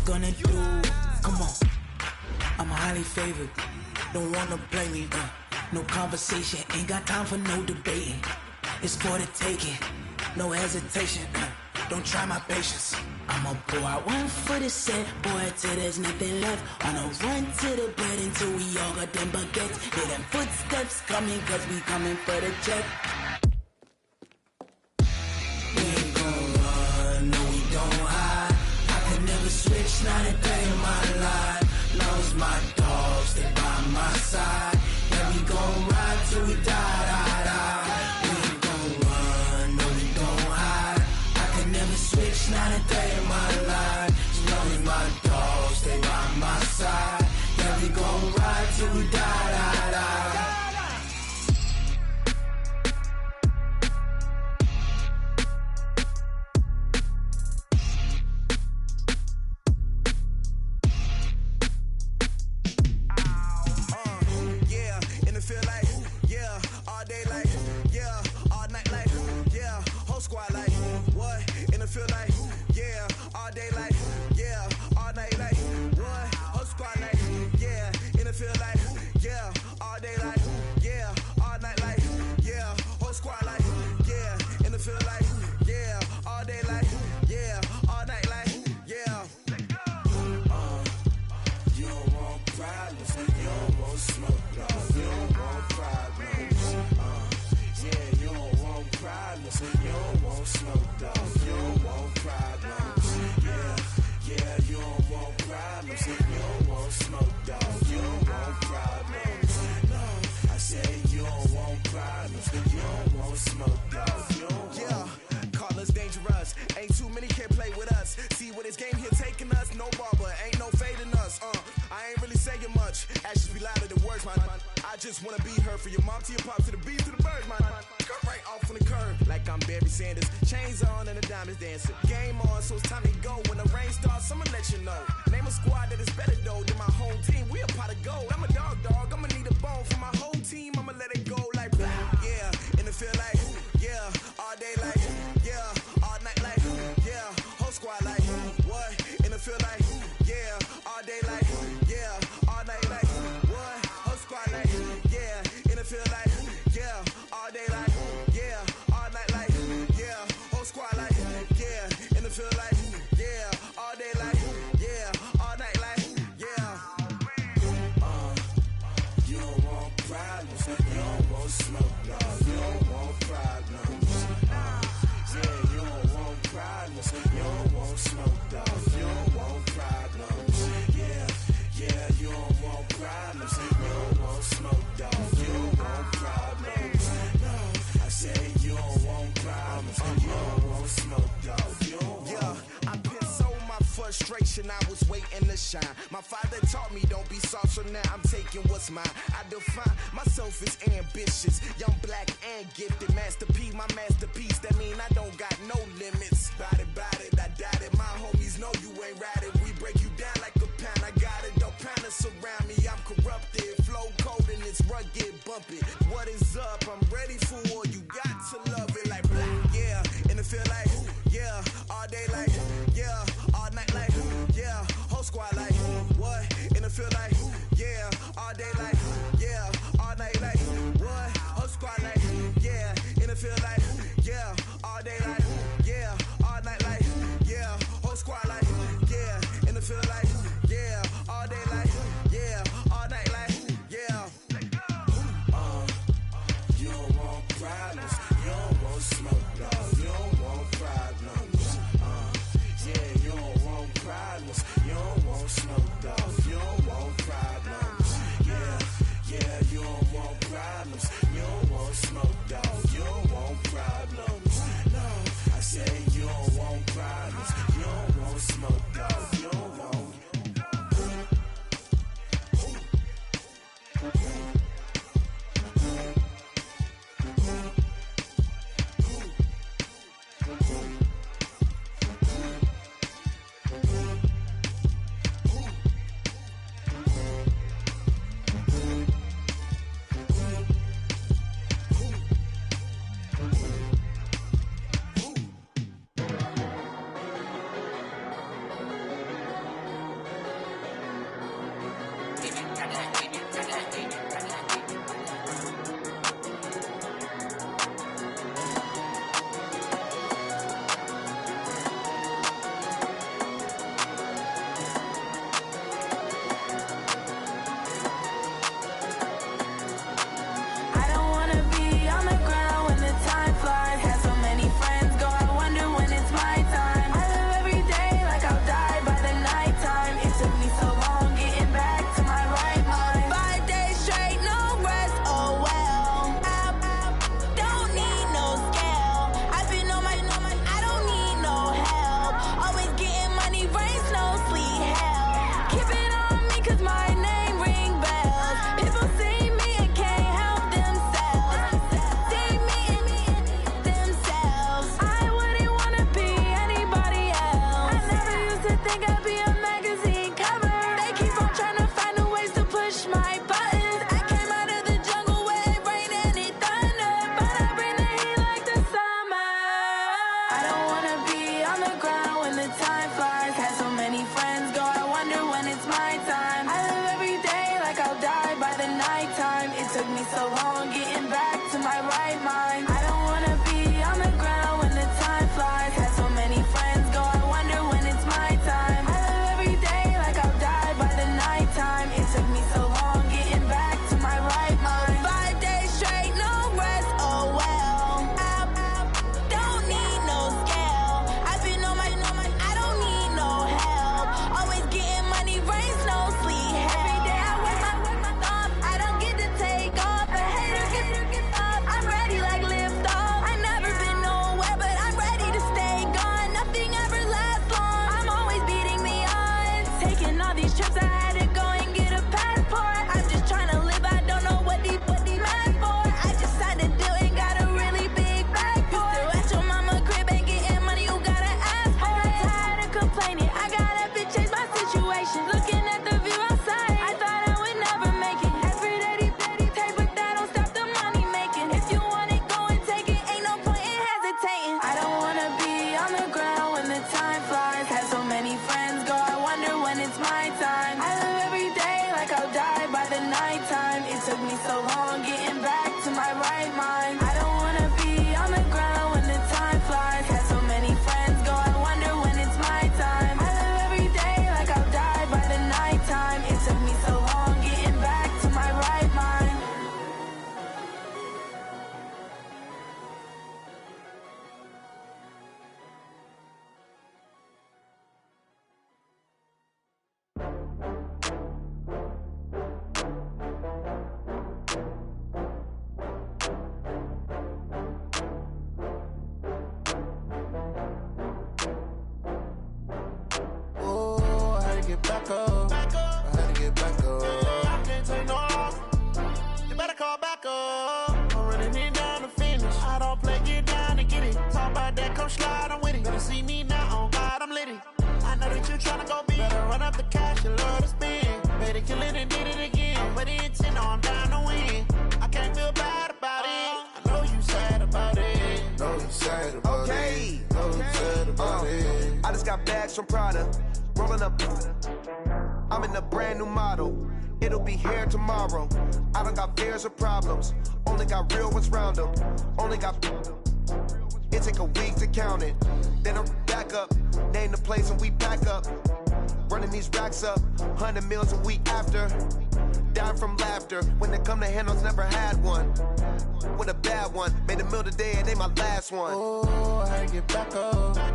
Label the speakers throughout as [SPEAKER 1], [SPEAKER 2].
[SPEAKER 1] gonna do? Come on, I'm highly favored. Don't wanna blame me, no conversation, ain't got time for no debating. It's for the taking, no hesitation, don't try my patience. I'ma pour out one for the set, boy, till there's nothing left. On a run to the bed until we all got them baguettes. Hear them footsteps coming, cause we coming for the check. We ain't gon' run, no we don't hide. I could never switch, not a day in my life. Love's my dogs, they by my side. Yeah, we gon' ride till we die, die, die. We ain't gon' run, no we don't hide. I could never switch, not a day in my life. As long as my dogs, they by my side. Yeah, we gon' ride till we die, die, die.
[SPEAKER 2] I was waiting to shine. My father taught me don't be soft, so now I'm taking what's mine. I define myself as ambitious, young, black, and gifted. Master P, my masterpiece. That mean I don't got no limits. Bout it, I doubt it. My homies know you ain't ratted. We break you down like a pound. I got it, don't panic surround me. I'm corrupted, flow cold and it's rugged, bumpy. What is up? I'm ready for war. You got to love it like black, yeah. And it feel like, yeah, all day like, yeah, all night like, yeah, whole squad like, what? And it feel like, yeah, all day like, yeah, all night like, what? Whole squad like, yeah, and it feel like, yeah, all day like, yeah, all night like, yeah, whole squad like, yeah, and it feel like, yeah, all day like, yeah, all night like, yeah.
[SPEAKER 3] You don't want problems, you don't want smoke, no, you don't want problems. Yeah, you don't want problems, you don't want smoke, dog, you don't want problems. Yeah, you don't want problems, you don't want smoke, dog, you don't want problems. No, I say you don't want problems, you don't want smoke, dog, you don't want. back up. I had to get back up. I can't take no loss. You better call back up. I'm running it down to finish. I don't play, get down to get it. Talk about that, come slide, I'm with it. Better see me now, on God, I'm litty. I know that you tryna go big. Better run up the cash, you love to spend. Better kill it and did it again. But the intent, no, I'm down to win. I can't feel bad about it. I know you sad about it.
[SPEAKER 2] Know you sad about it. Know you sad about it. I just got bags from Prada. Rolling up. I'm in a brand new model. It'll be here tomorrow. I don't got fears or problems. Only got real ones round them. Only got. It take a week to count it. Then I'm back up. Name the place and we pack up. Running these racks up. 100 meals a week after. Dying from laughter. When they come to handles, never had one. With a bad one. Made a meal today and they my last one.
[SPEAKER 3] Oh, I had to get back up.
[SPEAKER 2] I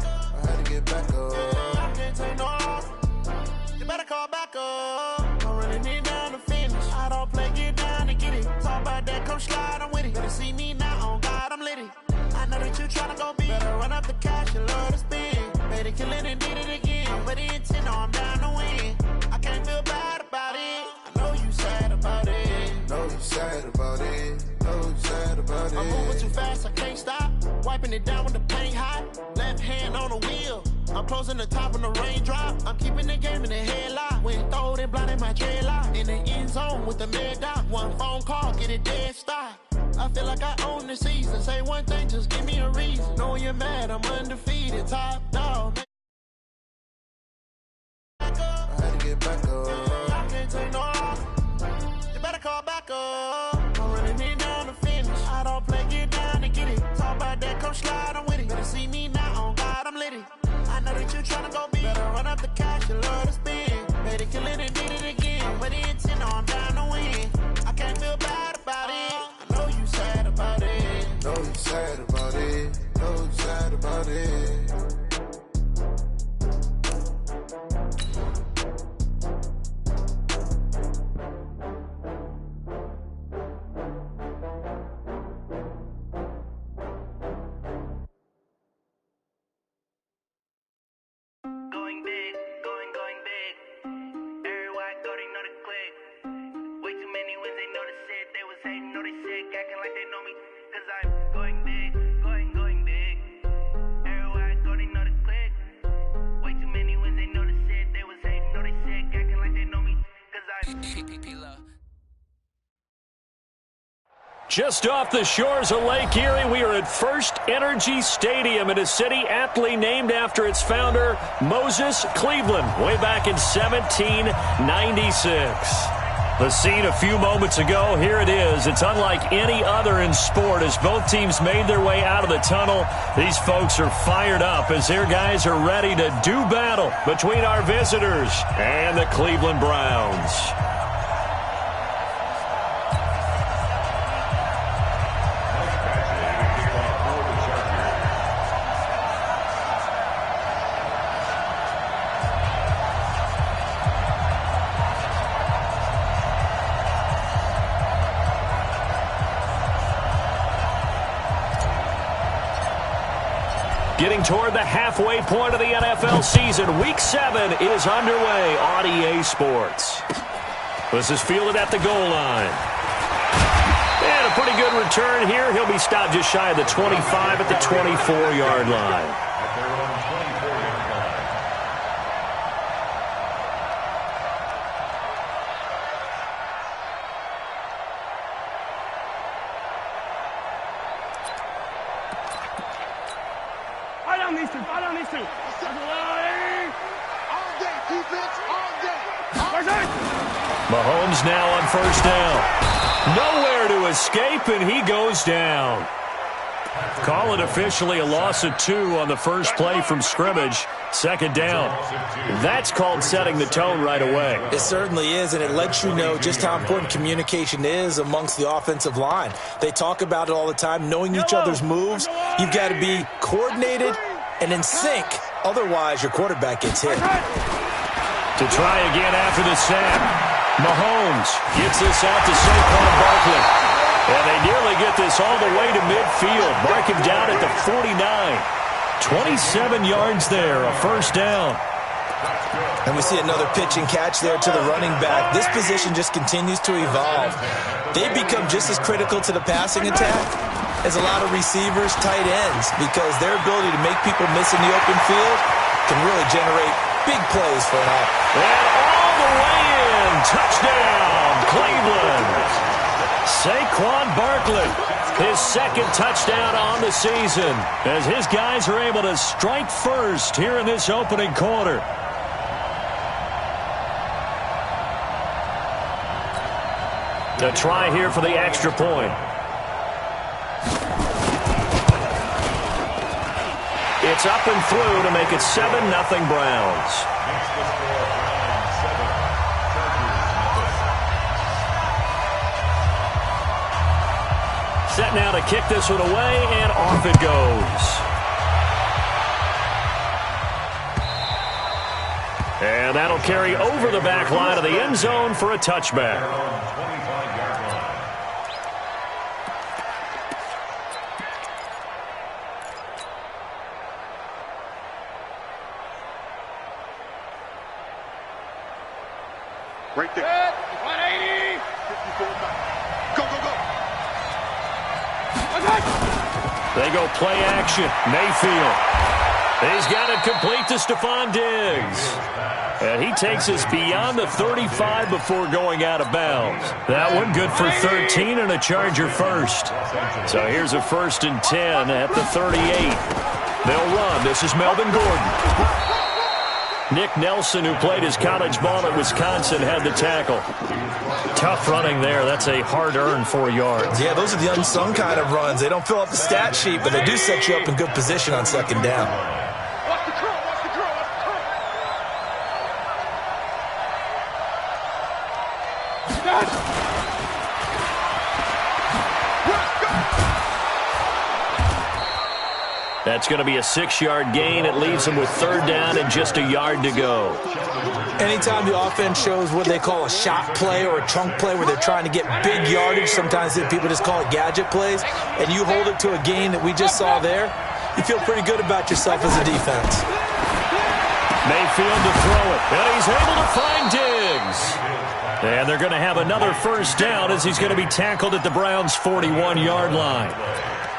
[SPEAKER 2] had to get back up.
[SPEAKER 3] I can't take no loss. You better call back up. I'm running it down to finish. I don't play, get down to get it. Talk about that, come slide, I'm with it. Better see me now, on God, I'm litty. I know that you tryna go big. Better run up the cash, you love to spend. Better kill it and did it again. But the intent, no, I'm down to win. I can't feel bad about it. I know you sad about it.
[SPEAKER 2] Know you sad about it. Know you sad about it.
[SPEAKER 3] I'm moving too fast, I can't stop. Wiping it down with the paint hot. Left hand on the wheel. I'm closing the top when the raindrop. I'm keeping the game in the headlock. When throwed and blinded my dreadlock. In the end zone with the mad dot. One phone call, get it dead stop. I feel like I own the season. Say one thing, just give me a reason. Knowing you're mad, I'm undefeated. Top dog.
[SPEAKER 2] I had to get back up.
[SPEAKER 3] I can't take no loss. You better call back up. I'm running it down to finish. I don't play, get down to get it. Talk about that, come slide, I'm with it. Better see me now, on God, I'm litty. I know that you tryna go big. Better run up the cash, you love to spend. Better kill it and did it again. But the intent, no, I'm down to win. I can't feel bad about it. I know you sad about it.
[SPEAKER 2] Know you sad about it. Know you sad about it.
[SPEAKER 4] Just off the shores of Lake Erie, we are at First Energy Stadium in a city aptly named after its founder, Moses Cleveland, way back in 1796. The scene a few moments ago, here it is. It's unlike any other in sport as both teams made their way out of the tunnel. These folks are fired up as their guys are ready to do battle between our visitors and the Cleveland Browns. Getting toward the halfway point of the NFL season. Week 7 is underway on EA Sports. This is fielded at the goal line. And a pretty good return here. He'll be stopped just shy of the 25 at the 24-yard line. Mahomes now on first down. Nowhere to escape, and he goes down. Call it officially a loss of 2 on the first play from scrimmage. Second down. That's called setting the tone right away.
[SPEAKER 5] It certainly is, and it lets you know just how important communication is amongst the offensive line. They talk about it all the time, knowing each other's moves. You've got to be coordinated and in sync. Otherwise, your quarterback gets hit.
[SPEAKER 4] To try again after the sack. Mahomes gets this out to Saquon Barkley. And they nearly get this all the way to midfield. Mark him down at the 49. 27 yards there, a first down.
[SPEAKER 5] And we see another pitch and catch there to the running back. This position just continues to evolve. They become just as critical to the passing attack as a lot of receivers, tight ends, because their ability to make people miss in the open field can really generate big plays for an offense.
[SPEAKER 4] And all the way in, touchdown, Cleveland. Saquon Barkley, his second touchdown on the season, as his guys are able to strike first here in this opening quarter. A try here for the extra point. It's up and through to make it 7-0 Browns. Set now to kick this one away, and off it goes. And that'll carry over the back line of the end zone for a touchback.
[SPEAKER 6] Right there. 180. 54. Go, go, go.
[SPEAKER 4] They go play action. Mayfield. He's got it complete to Stephon Diggs. And he takes us beyond the 35 before going out of bounds. That one good for 13 and a Charger first. So here's a 1st and 10 at the 38. They'll run. This is Melvin Gordon. Nick Nelson, who played his college ball at Wisconsin, had the tackle. Tough running there. That's a hard-earned 4 yards.
[SPEAKER 5] Yeah, those are the unsung kind of runs. They don't fill up the stat sheet, but they do set you up in good position on second down.
[SPEAKER 6] Watch the curl, watch the curl, watch the curl.
[SPEAKER 4] That's going to be a 6-yard gain. It leaves them with 3rd down and just a yard to go.
[SPEAKER 5] Anytime the offense shows what they call a shot play or a chunk play where they're trying to get big yardage, sometimes people just call it gadget plays, and you hold it to a gain that we just saw there, you feel pretty good about yourself as a defense.
[SPEAKER 4] Mayfield to throw it, and he's able to find Diggs. And they're going to have another 1st down as he's going to be tackled at the Browns' 41-yard line.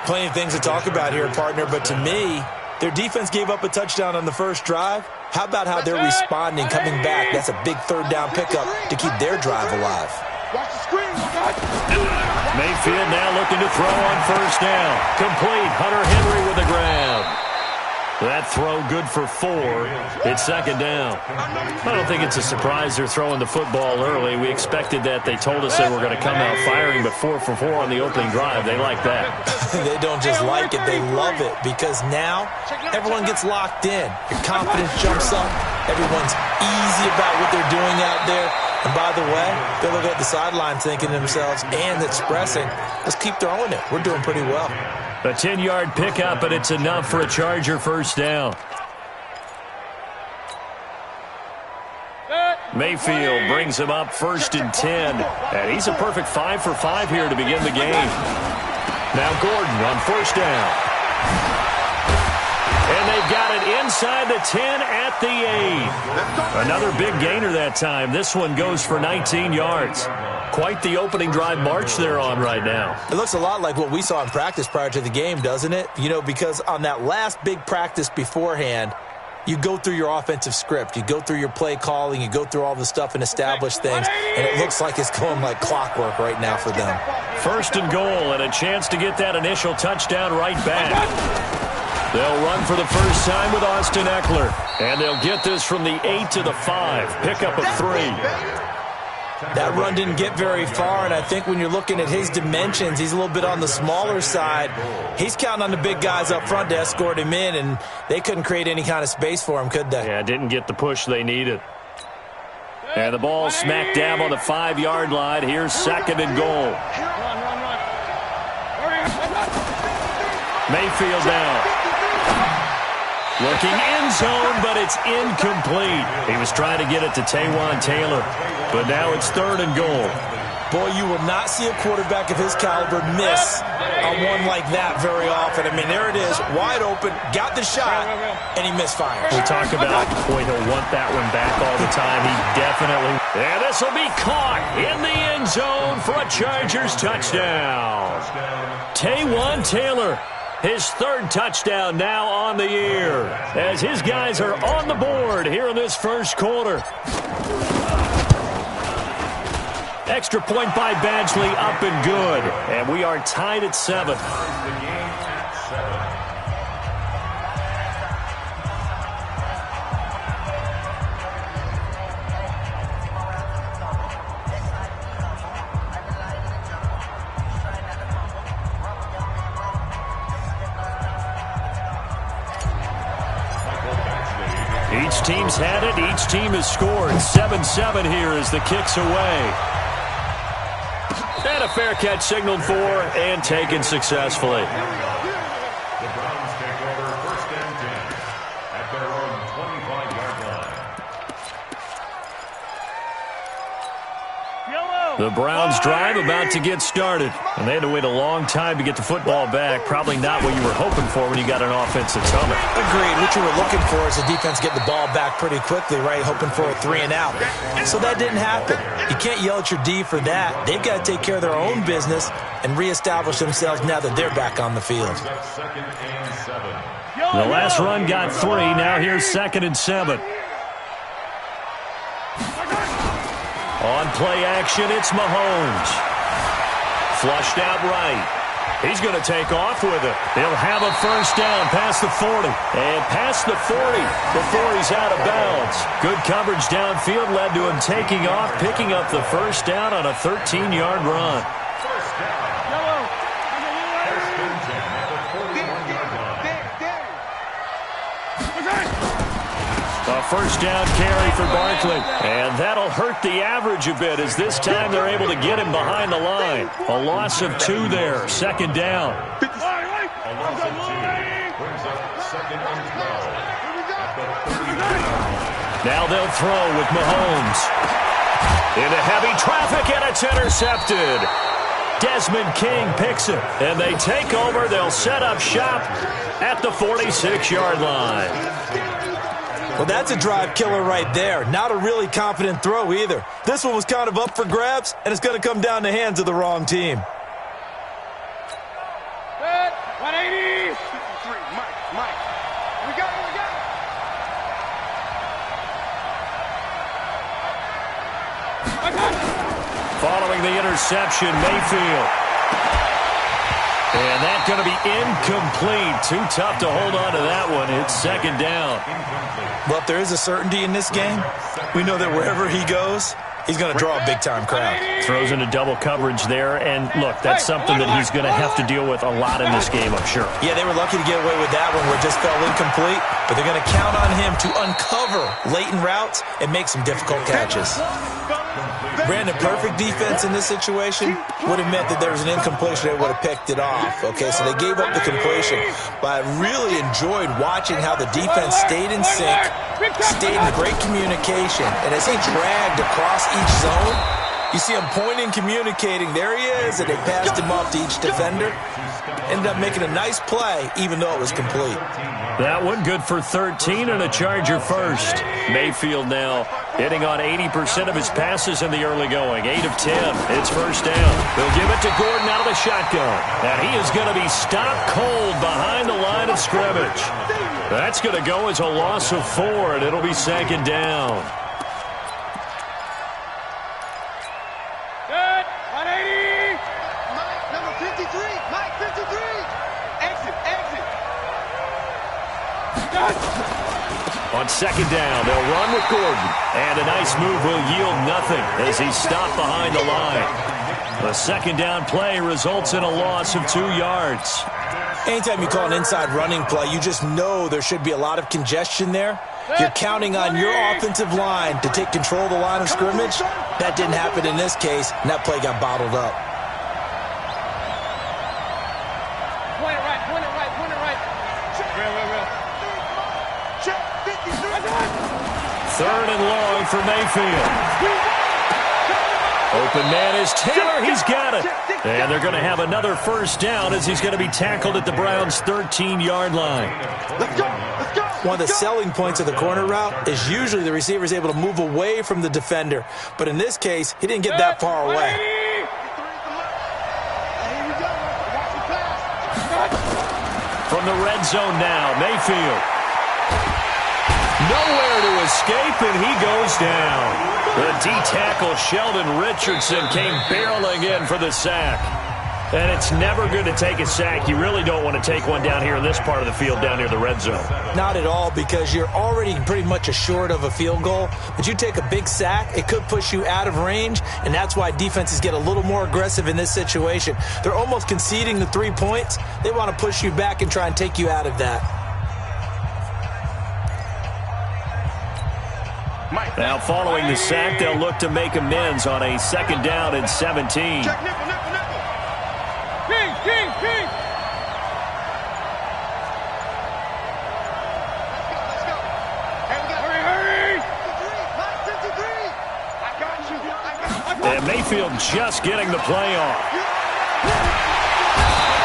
[SPEAKER 5] Plenty of things to talk about here, partner, but to me, their defense gave up a touchdown on the first drive. How about how they're responding, coming back? That's a big 3rd down pickup to keep their drive alive.
[SPEAKER 6] Watch the screen, guys.
[SPEAKER 4] Mayfield now looking to throw on 1st down. Complete. Hunter Henry with a grab. That throw good for 4. It's 2nd down. I don't think it's a surprise they're throwing the football early. We expected that. They told us they were going to come out firing, but 4 for 4 on the opening drive. They like that.
[SPEAKER 5] They don't just like it. They love it because now everyone gets locked in. Your confidence jumps up. Everyone's easy about what they're doing out there. And by the way, they look at the sideline thinking to themselves and expressing, let's keep throwing it. We're doing pretty well.
[SPEAKER 4] A 10-yard pickup, and it's enough for a Charger 1st down. Mayfield brings him up 1st and 10. And he's a perfect 5 for 5 here to begin the game. Now Gordon on 1st down. And they've got it inside the 10 at the 8. Another big gainer that time. This one goes for 19 yards. Quite the opening drive march they're on right now.
[SPEAKER 5] It looks a lot like what we saw in practice prior to the game, doesn't it? You know, because on that last big practice beforehand, you go through your offensive script. You go through your play calling. You go through all the stuff and establish things. And it looks like it's going like clockwork right now for them.
[SPEAKER 4] 1st and goal and a chance to get that initial touchdown right back. They'll run for the first time with Austin Eckler. And they'll get this from the 8 to the 5. Pickup of 3.
[SPEAKER 5] That run didn't get very far, and I think when you're looking at his dimensions, he's a little bit on the smaller side. He's counting on the big guys up front to escort him in, and they couldn't create any kind of space for him, could they?
[SPEAKER 4] Yeah, didn't get the push they needed. And the ball smack dab on the 5-yard line. Here's 2nd and goal. Mayfield now. Looking end zone, but it's incomplete. He was trying to get it to Taywan Taylor, but now it's 3rd and goal.
[SPEAKER 5] Boy, you will not see a quarterback of his caliber miss on one like that very often. I mean, there it is, wide open, got the shot, and he misfires.
[SPEAKER 4] We talk about, boy, he'll want that one back all the time. He definitely. And this will be caught in the end zone for a Chargers touchdown. Taywan Taylor, his third touchdown now on the year, as his guys are on the board here in this first quarter. Extra point by Badgley, up and good. And we are tied at 7. Each team's had it. Each team has scored. 7-7 here as the kick's away. And a fair catch signaled for and taken successfully.
[SPEAKER 7] The Browns take over 1st and 10 at their own 25-yard line.
[SPEAKER 4] The Browns drive about to get started. And they had to wait a long time to get the football back. Probably not what you were hoping for when you got an offense that's humming.
[SPEAKER 5] Agreed. What you were looking for is the defense get the ball back pretty quickly, right? Hoping for a 3-and-out. So that didn't happen. You can't yell at your D for that. They've got to take care of their own business and reestablish themselves now that they're back on the field.
[SPEAKER 7] 2nd and 7.
[SPEAKER 4] The last run got 3. Now here's 2nd and 7. On play action, it's Mahomes. Flushed out right. He's going to take off with it. He'll have a first down past the 40. And past the 40 before he's out of bounds. Good coverage downfield led to him taking off, picking up the first down on a 13-yard run.
[SPEAKER 7] First down. 1st and 10 at the 41-yard line.
[SPEAKER 4] A first down carry for Barkley. And that'll hurt the average a bit as this time they're able to get him behind the line. A loss of 2 there. 2nd down.
[SPEAKER 7] A loss of 2 brings up 2nd and 12 at the 30-yard line.
[SPEAKER 4] Now they'll throw with Mahomes. Into heavy traffic, and it's intercepted. Desmond King picks it, and they take over. They'll set up shop at the 46-yard line.
[SPEAKER 5] Well, that's a drive killer right there. Not a really confident throw either. This one was kind of up for grabs, and it's going to come down the hands of the wrong team.
[SPEAKER 6] 180. 53. Mike. We got it.
[SPEAKER 4] Following the interception, Mayfield. And that's going to be incomplete. Too tough to hold on to that one. It's 2nd down.
[SPEAKER 5] Well, if there is a certainty in this game, we know that wherever he goes, he's going to draw a big-time crowd.
[SPEAKER 4] Throws into double coverage there. And, look, that's something that he's going to have to deal with a lot in this game, I'm sure.
[SPEAKER 5] Yeah, they were lucky to get away with that one where it just fell incomplete. But they're going to count on him to uncover latent routes and make some difficult catches. Brandon, perfect defense in this situation would have meant that there was an incompletion. They would have picked it off. Okay, so they gave up the completion. But I really enjoyed watching how the defense stayed in sync, stayed in great communication. And as he dragged across each zone, you see him pointing, communicating. There he is, and they passed him off to each defender. Ended up making a nice play, even though it was complete.
[SPEAKER 4] That one good for 13 and a Charger first. Mayfield now hitting on 80% of his passes in the early going. 8 of 10. It's first down. They'll give it to Gordon out of the shotgun. And he is going to be stopped cold behind the line of scrimmage. That's going to go as a loss of 4, and it'll be 2nd down.
[SPEAKER 6] Good. 180. Mike, number 53. Mike, 53. Exit.
[SPEAKER 4] On 2nd down, they'll run with Gordon. And a nice move will yield nothing as he's stopped behind the line. The 2nd down play results in a loss of 2 yards.
[SPEAKER 5] Anytime you call an inside running play, you just know there should be a lot of congestion there. You're counting on your offensive line to take control of the line of scrimmage. That didn't happen in this case, and that play got bottled up.
[SPEAKER 6] Point it right. Real. Check. 53.
[SPEAKER 4] 3rd and long for Mayfield. Open man is Taylor. He's got it. And they're going to have another first down as he's going to be tackled at the Browns' 13-yard line.
[SPEAKER 6] Let's go. Let's go.
[SPEAKER 5] One of the selling points of the corner route is usually the receiver is able to move away from the defender. But in this case, he didn't get that far away.
[SPEAKER 4] From the red zone now, Mayfield. Nowhere to escape, and he goes down. The D-tackle, Sheldon Richardson, came barreling in for the sack. And it's never good to take a sack. You really don't want to take one down here in this part of the field, down near the red zone.
[SPEAKER 5] Not at all, because you're already pretty much assured of a field goal. But you take a big sack, it could push you out of range, and that's why defenses get a little more aggressive in this situation. They're almost conceding the 3 points. They want to push you back and try and take you out of that.
[SPEAKER 4] Now, following the sack, they'll look to make amends on a 2nd down and 17.
[SPEAKER 6] Check nickel, nickel, nickel. King, king, king. Let's go. Hey, we got hurry. 53. I got you.
[SPEAKER 4] And Mayfield just getting the play off.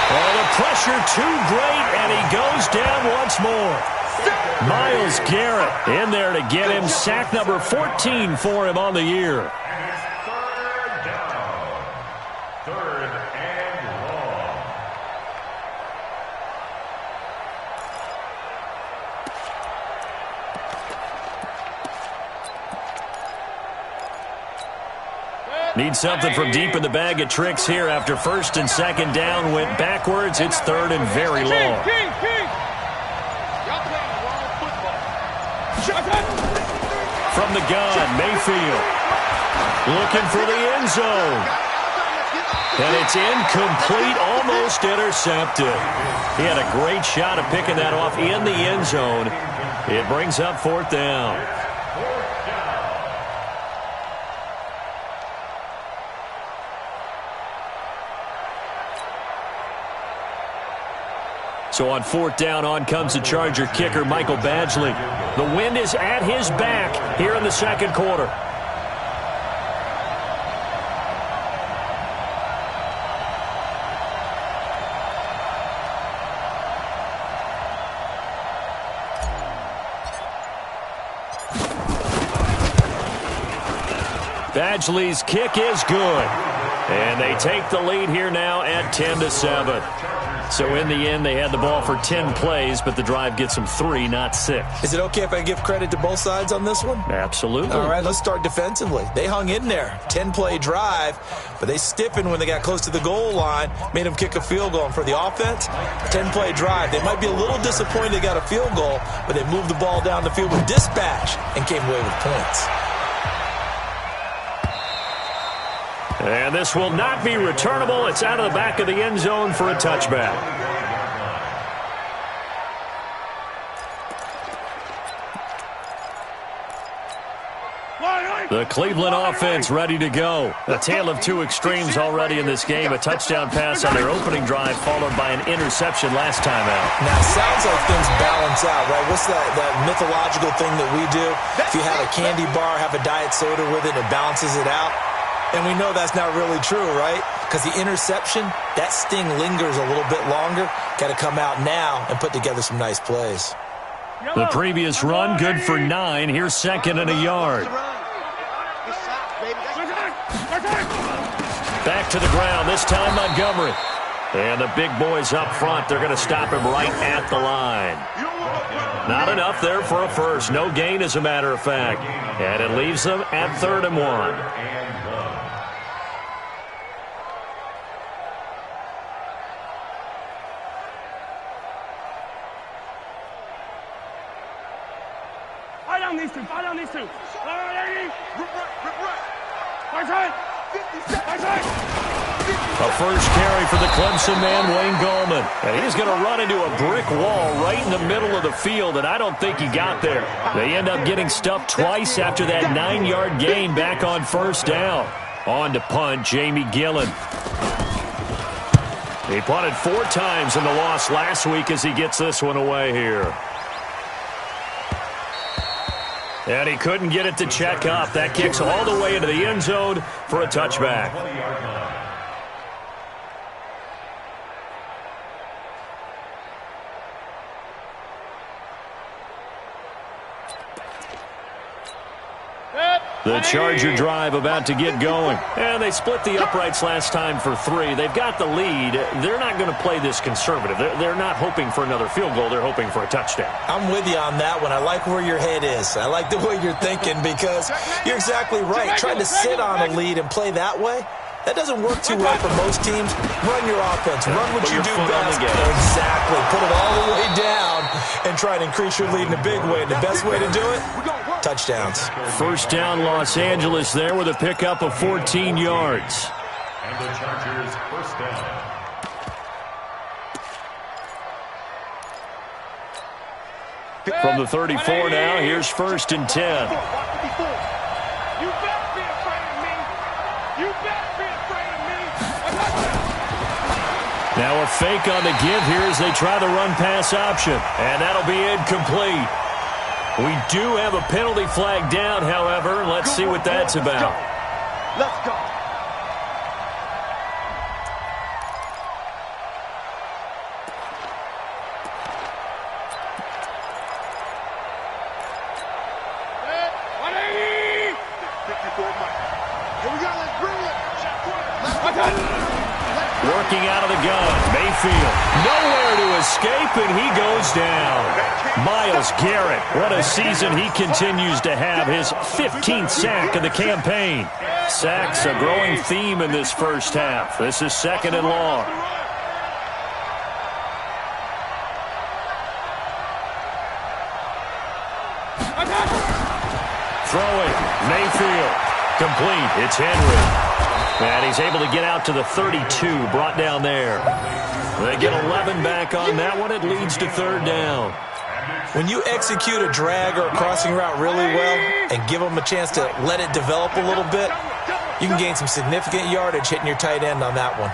[SPEAKER 4] Oh, the pressure too great, and he goes down once more. Myles Garrett in there to get him. Sack number 14 for him on the year.
[SPEAKER 7] And it's 3rd down. 3rd and long.
[SPEAKER 4] Need something from deep in the bag of tricks here after 1st and 2nd down. Went backwards. It's 3rd and very long.
[SPEAKER 6] King, king. Y'all playing the wrong football.
[SPEAKER 4] From the gun, Mayfield looking for the end zone. And it's incomplete, almost intercepted. He had a great shot at picking that off in the end zone. It brings up 4th down. So on 4th down, on comes the Charger kicker, Michael Badgley. The wind is at his back here in the 2nd quarter. Badgley's kick is good. And they take the lead here now at 10-7. So in the end, they had the ball for 10 plays, but the drive gets them 3, not 6.
[SPEAKER 5] Is it okay if I give credit to both sides on this one?
[SPEAKER 4] Absolutely.
[SPEAKER 5] All right, let's start defensively. They hung in there. 10-play drive, but they stiffened when they got close to the goal line, made them kick a field goal. And for the offense, 10-play drive. They might be a little disappointed they got a field goal, but they moved the ball down the field with dispatch and came away with points.
[SPEAKER 4] And this will not be returnable. It's out of the back of the end zone for a touchback. The Cleveland offense ready to go. A tale of two extremes already in this game. A touchdown pass on their opening drive followed by an interception last time out.
[SPEAKER 5] Now, it sounds like things balance out, right? What's that mythological thing that we do? If you have a candy bar, have a diet soda with it, it balances it out. And we know that's not really true, right? Because the interception, that sting lingers a little bit longer. Got to come out now and put together some nice plays.
[SPEAKER 4] The previous run, good for 9. Here's 2nd and a yard. Back to the ground, this time Montgomery. And the big boys up front, they're going to stop him right at the line. Not enough there for a first. No gain, as a matter of fact. And it leaves them at 3rd and 1.
[SPEAKER 6] Fight on these two.
[SPEAKER 4] A first carry for the Clemson man, Wayne Gallman. And he's going to run into a brick wall right in the middle of the field, and I don't think he got there. They end up getting stuffed twice after that 9-yard gain back on 1st down. On to punt, Jamie Gillen. He punted 4 times in the loss last week as he gets this one away here. And he couldn't get it to check up. That kicks all the way into the end zone for a touchback. The Charger drive about to get going. And they split the uprights last time for 3. They've got the lead. They're not going to play this conservative. They're not hoping for another field goal. They're hoping for a touchdown.
[SPEAKER 5] I'm with you on that one. I like where your head is. I like the way you're thinking because you're exactly right. Trying to sit on a lead and play that way, that doesn't work too well for most teams. Run your offense. Run what you do best. Exactly. Put it all the way down and try to increase your lead in a big way. And the best way to do it? Touchdowns.
[SPEAKER 4] First down, Los Angeles there with a pickup of 14 yards.
[SPEAKER 7] And the Chargers first down.
[SPEAKER 4] From the 34 now, here's 1st and 10.
[SPEAKER 6] You better be afraid of me. You better be afraid of me.
[SPEAKER 4] Now a fake on the give here as they try the run-pass option. And that'll be incomplete. We do have a penalty flag down, however. Let's see what that's about.
[SPEAKER 6] Let's go.
[SPEAKER 4] Working out of the gun, Mayfield. Nowhere to escape, and he goes down. Myles Garrett, what a season he continues to have. His 15th sack of the campaign. Sacks a growing theme in this first half. This is 2nd and long. Throwing, Mayfield. Complete, it's Henry. And he's able to get out to the 32, brought down there. They get 11 back on that one. It leads to 3rd down.
[SPEAKER 5] When you execute a drag or a crossing route really well and give them a chance to let it develop a little bit, you can gain some significant yardage hitting your tight end on that one.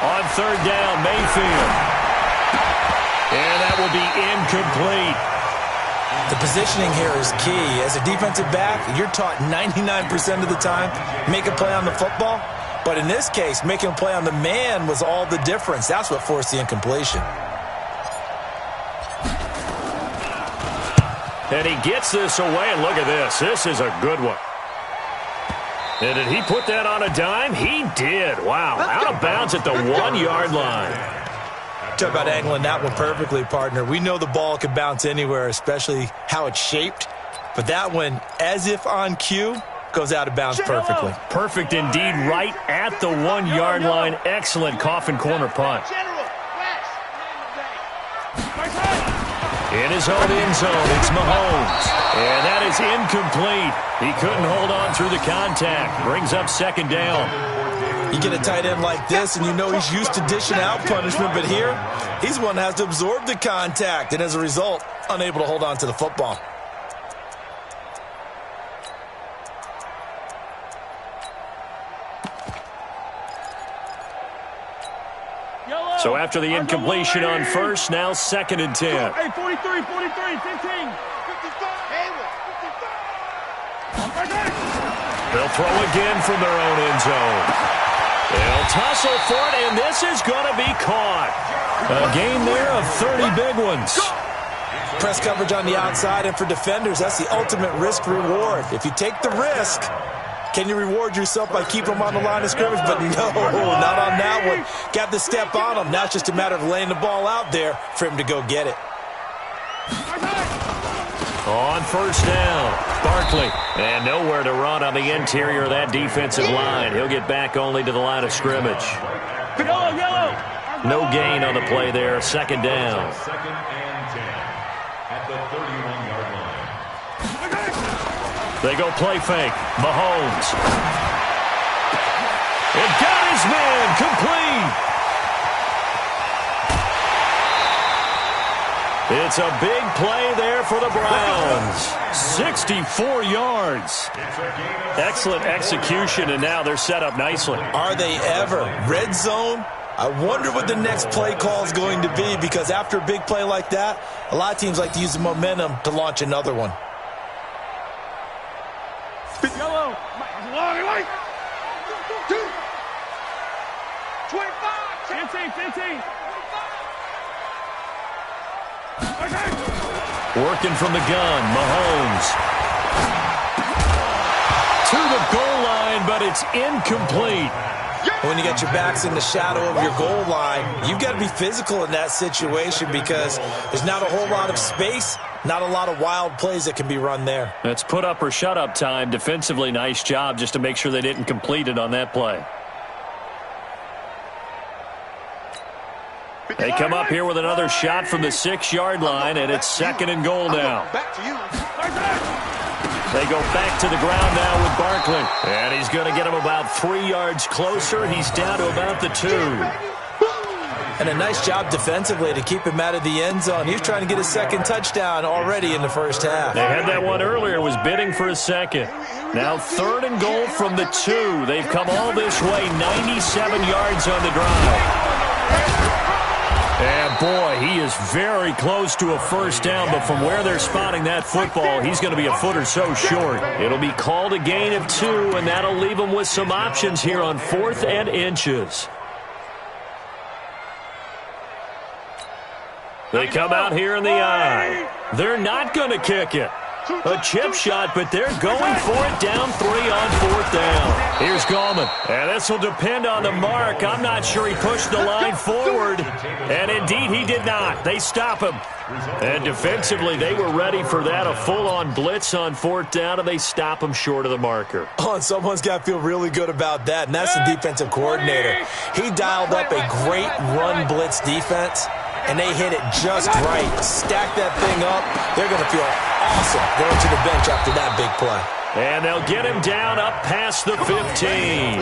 [SPEAKER 4] On 3rd down, Mayfield. And that will be incomplete.
[SPEAKER 5] The positioning here is key. As a defensive back, you're taught 99% of the time, make a play on the football. But in this case, making a play on the man was all the difference. That's what forced the incompletion.
[SPEAKER 4] And he gets this away, and look at this. This is a good one. And did he put that on a dime? He did. Wow, out of bounds at the 1-yard line.
[SPEAKER 5] Talk about angling that one perfectly, partner. We know the ball can bounce anywhere, especially how it's shaped. But that one, as if on cue, goes out of bounds perfectly.
[SPEAKER 4] Perfect indeed, right at the 1-yard line. Excellent coffin corner punt. In his own end zone, it's Mahomes. And that is incomplete. He couldn't hold on through the contact. Brings up 2nd down.
[SPEAKER 5] You get a tight end like this, and you know he's used to dishing out punishment, but here, he's the one that has to absorb the contact, and as a result, unable to hold on to the football.
[SPEAKER 4] So after the incompletion on 1st, now 2nd and 10.
[SPEAKER 6] Hey, 43, 15.
[SPEAKER 4] They'll throw again from their own end zone. They'll tussle for it, and this is going to be caught. A gain there of 30 big ones.
[SPEAKER 5] Press coverage on the outside, and for defenders, that's the ultimate risk-reward. If you take the risk, can you reward yourself by keeping them on the line of scrimmage? But no, not on that one. Got the step on him. Now it's just a matter of laying the ball out there for him to go get it.
[SPEAKER 4] On 1st down, Barkley. And nowhere to run on the interior of that defensive line. He'll get back only to the line of scrimmage. No gain on the play there. 2nd down.
[SPEAKER 7] 2nd and 10 at the 31-yard line.
[SPEAKER 4] They go play fake. Mahomes. It got his man. Complete. It's a big play there for the Browns. 64 yards. Excellent execution, and now they're set up nicely.
[SPEAKER 5] Are they ever? Red zone, I wonder what the next play call is going to be, because after a big play like that, a lot of teams like to use the momentum to launch another one.
[SPEAKER 6] Yellow. Long and light. 2. 25. 15.
[SPEAKER 4] Working from the gun, Mahomes. To the goal line, but it's incomplete.
[SPEAKER 5] When you got your backs in the shadow of your goal line, you've got to be physical in that situation because there's not a whole lot of space, not a lot of wild plays that can be run there.
[SPEAKER 4] That's put up or shut up time. Defensively, nice job just to make sure they didn't complete it on that play. They come up here with another shot from the 6-yard line, and it's 2nd and goal now.
[SPEAKER 6] Back to you.
[SPEAKER 4] They go back to the ground now with Barkley. And he's going to get him about 3 yards closer. He's down to about the 2.
[SPEAKER 5] And a nice job defensively to keep him out of the end zone. He was trying to get his 2nd touchdown already in the first half.
[SPEAKER 4] They had that one earlier, was bidding for a 2nd. Now 3rd and goal from the 2. They've come all this way, 97 yards on the drive. And, boy, he is very close to a first down, but from where they're spotting that football, he's going to be a foot or so short. It'll be called a gain of 2, and that'll leave him with some options here on 4th and inches. They come out here in the eye. They're not going to kick it. A chip shot, but they're going for it down 3 on 4th down. Here's Gallman. And this will depend on the mark. I'm not sure he pushed the line forward. And indeed, he did not. They stop him. And defensively, they were ready for that. A full-on blitz on 4th down, and they stop him short of the marker.
[SPEAKER 5] Oh, and someone's got to feel really good about that, and that's the defensive coordinator. He dialed up a great run blitz defense, and they hit it just right. Stack that thing up. They're going to feel awesome going to the bench after that big play.
[SPEAKER 4] And they'll get him down up past the 15.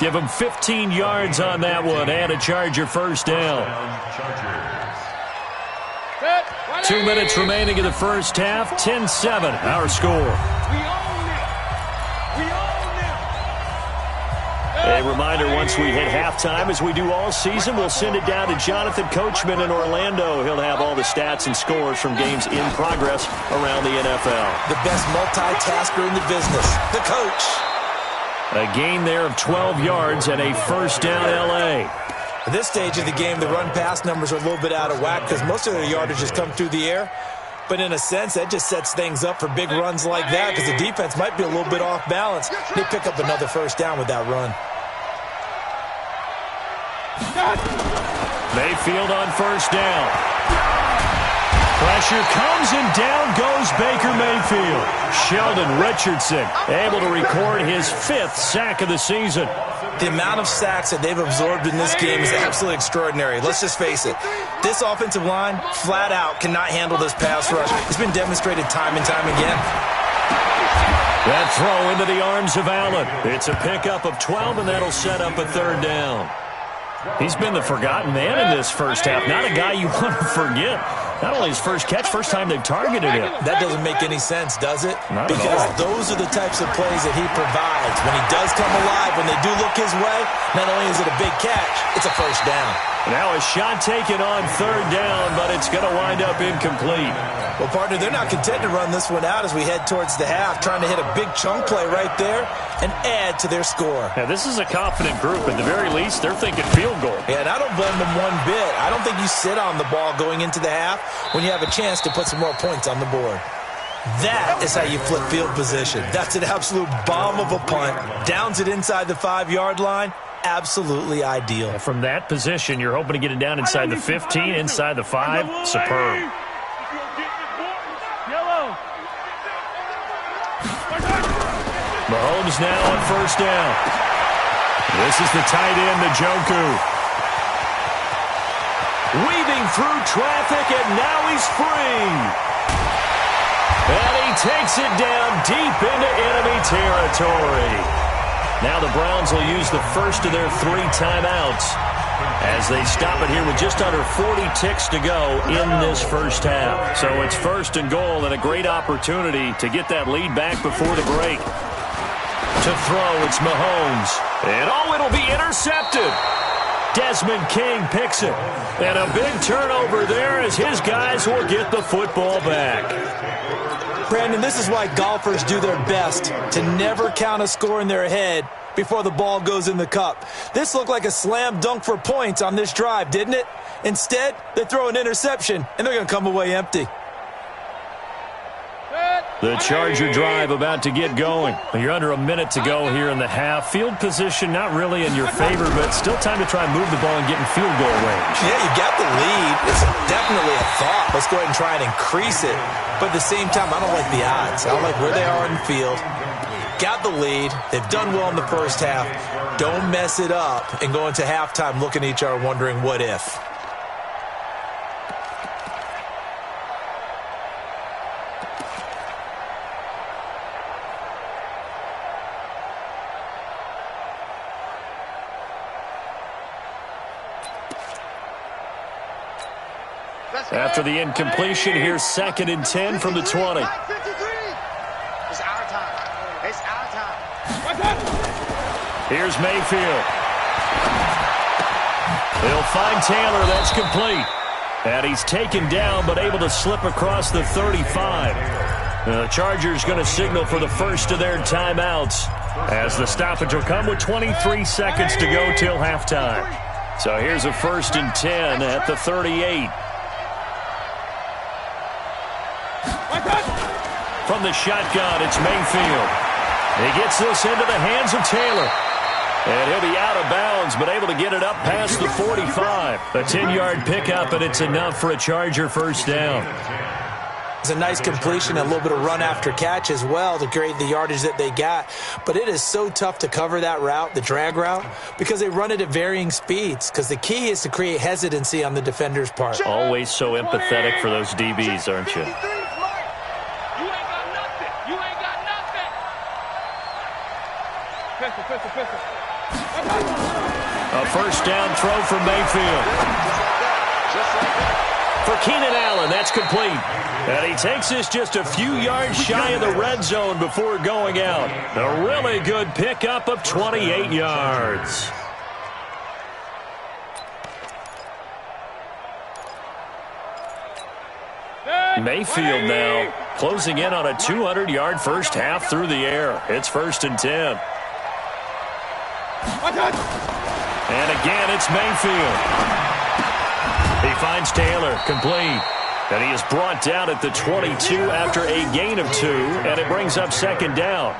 [SPEAKER 4] Give him 15 yards on that one and a Charger first down. 2 minutes remaining in the first half. 10-7, our score. A reminder, once we hit halftime, as we do all season, we'll send it down to Jonathan Coachman in Orlando. He'll have all the stats and scores from games in progress around the NFL.
[SPEAKER 5] The best multitasker in the business, the coach.
[SPEAKER 4] A gain there of 12 yards and a first down L.A.
[SPEAKER 5] At this stage of the game, the run-pass numbers are a little bit out of whack because most of their yardage has come through the air. But in a sense, that just sets things up for big runs like that because the defense might be a little bit off balance. They pick up another first down with that run.
[SPEAKER 4] Mayfield on first down. Pressure comes and down goes Baker Mayfield. Sheldon Richardson able to record his 5th sack of the season.
[SPEAKER 5] The amount of sacks that they've absorbed in this game is absolutely extraordinary. Let's just face it. This offensive line, flat out, cannot handle this pass rush. It's been demonstrated time and time again.
[SPEAKER 4] That throw into the arms of Allen. It's a pickup of 12, and that'll set up a 3rd down. He's been the forgotten man in this first half. Not a guy you want to forget. Not only his first catch, first time they've targeted him.
[SPEAKER 5] That doesn't make any sense, does it?
[SPEAKER 4] Not
[SPEAKER 5] because
[SPEAKER 4] at all.
[SPEAKER 5] Those are the types of plays that he provides. When he does come alive, when they do look his way, not only is it a big catch, it's a first down.
[SPEAKER 4] Now a shot taken on 3rd down, but it's going to wind up incomplete.
[SPEAKER 5] Well, partner, they're not content to run this one out as we head towards the half, trying to hit a big chunk play right there and add to their score.
[SPEAKER 4] Yeah, this is a confident group. At the very least, they're thinking field goal.
[SPEAKER 5] Yeah, and I don't blame them one bit. I don't think you sit on the ball going into the half when you have a chance to put some more points on the board. That is how you flip field position. That's an absolute bomb of a punt. Downs it inside the 5-yard line. Absolutely ideal.
[SPEAKER 4] From that position, you're hoping to get it down inside the 15, inside the 5. Superb. Mahomes now on first down. This is the tight end, Njoku. Weaving through traffic, and now he's free. And he takes it down deep into enemy territory. Now the Browns will use the first of their 3 timeouts as they stop it here with just under 40 ticks to go in this first half. So it's 1st and goal and a great opportunity to get that lead back before the break. To throw, it's Mahomes. And it'll be intercepted. Desmond King picks it. And a big turnover there as his guys will get the football back.
[SPEAKER 5] Brandon, this is why golfers do their best to never count a score in their head before the ball goes in the cup. This looked like a slam dunk for points on this drive, didn't it? Instead, they throw an interception, and they're going to come away empty.
[SPEAKER 4] The Charger drive about to get going. You're under a minute to go here in the half. Field position not really in your favor, but still time to try and move the ball and get in field goal range.
[SPEAKER 5] Yeah, you got the lead. It's definitely a thought. Let's go ahead and try and increase it. But at the same time, I don't like the odds. I don't like where they are in the field. Got the lead. They've done well in the first half. Don't mess it up and go into halftime looking at each other wondering what if.
[SPEAKER 4] After the incompletion, here's 2nd and 10 from the 20.
[SPEAKER 6] It's our time. It's our time.
[SPEAKER 4] Here's Mayfield. He'll find Taylor. That's complete. And he's taken down but able to slip across the 35. The Chargers going to signal for the first of their timeouts as the stoppage will come with 23 seconds to go till halftime. So here's a 1st and 10 at the 38. From the shotgun, it's Mayfield. He gets this into the hands of Taylor. And he'll be out of bounds, but able to get it up past the 45. A 10-yard pickup, and it's enough for a Charger first down.
[SPEAKER 5] It's a nice completion, a little bit of run after catch as well to create the yardage that they got. But it is so tough to cover that route, the drag route, because they run it at varying speeds. Because the key is to create hesitancy on the defender's part.
[SPEAKER 4] Always so empathetic for those DBs, aren't you? A first down throw for Mayfield. For Keenan Allen, that's complete. And he takes this just a few yards shy of the red zone before going out. A really good pickup of 28 yards. Mayfield now closing in on a 200-yard first half through the air. It's 1st and 10. And again, it's Mayfield. He finds Taylor, complete. And he is brought down at the 22 after a gain of 2, and it brings up 2nd down.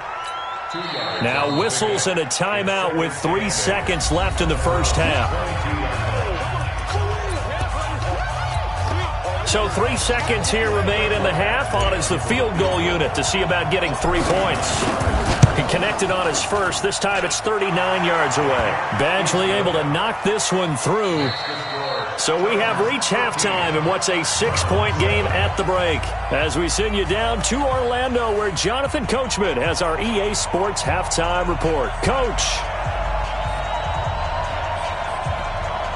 [SPEAKER 4] Now whistles and a timeout with 3 seconds left in the first half. So 3 seconds here remain in the half. On is the field goal unit to see about getting 3 points. He connected on his first. This time it's 39 yards away. Badgley able to knock this one through. So we have reached halftime in what's a 6-point game at the break. As we send you down to Orlando, where Jonathan Coachman has our EA Sports halftime report. Coach.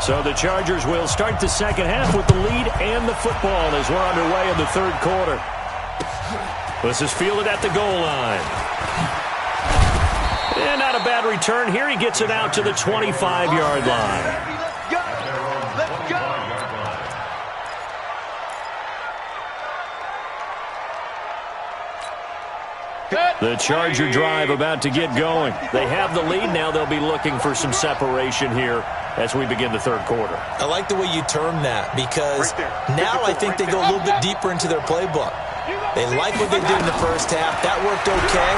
[SPEAKER 4] So the Chargers will start the second half with the lead and the football as we're underway in the third quarter. This is fielded at the goal line. And not a bad return here. He gets it out to the 25-yard line. The Charger drive about to get going. They have the lead. Now they'll be looking for some separation here as we begin the third quarter.
[SPEAKER 5] I like the way you term that, because now I think they go a little bit deeper into their playbook. They like what they did in the first half. That worked okay.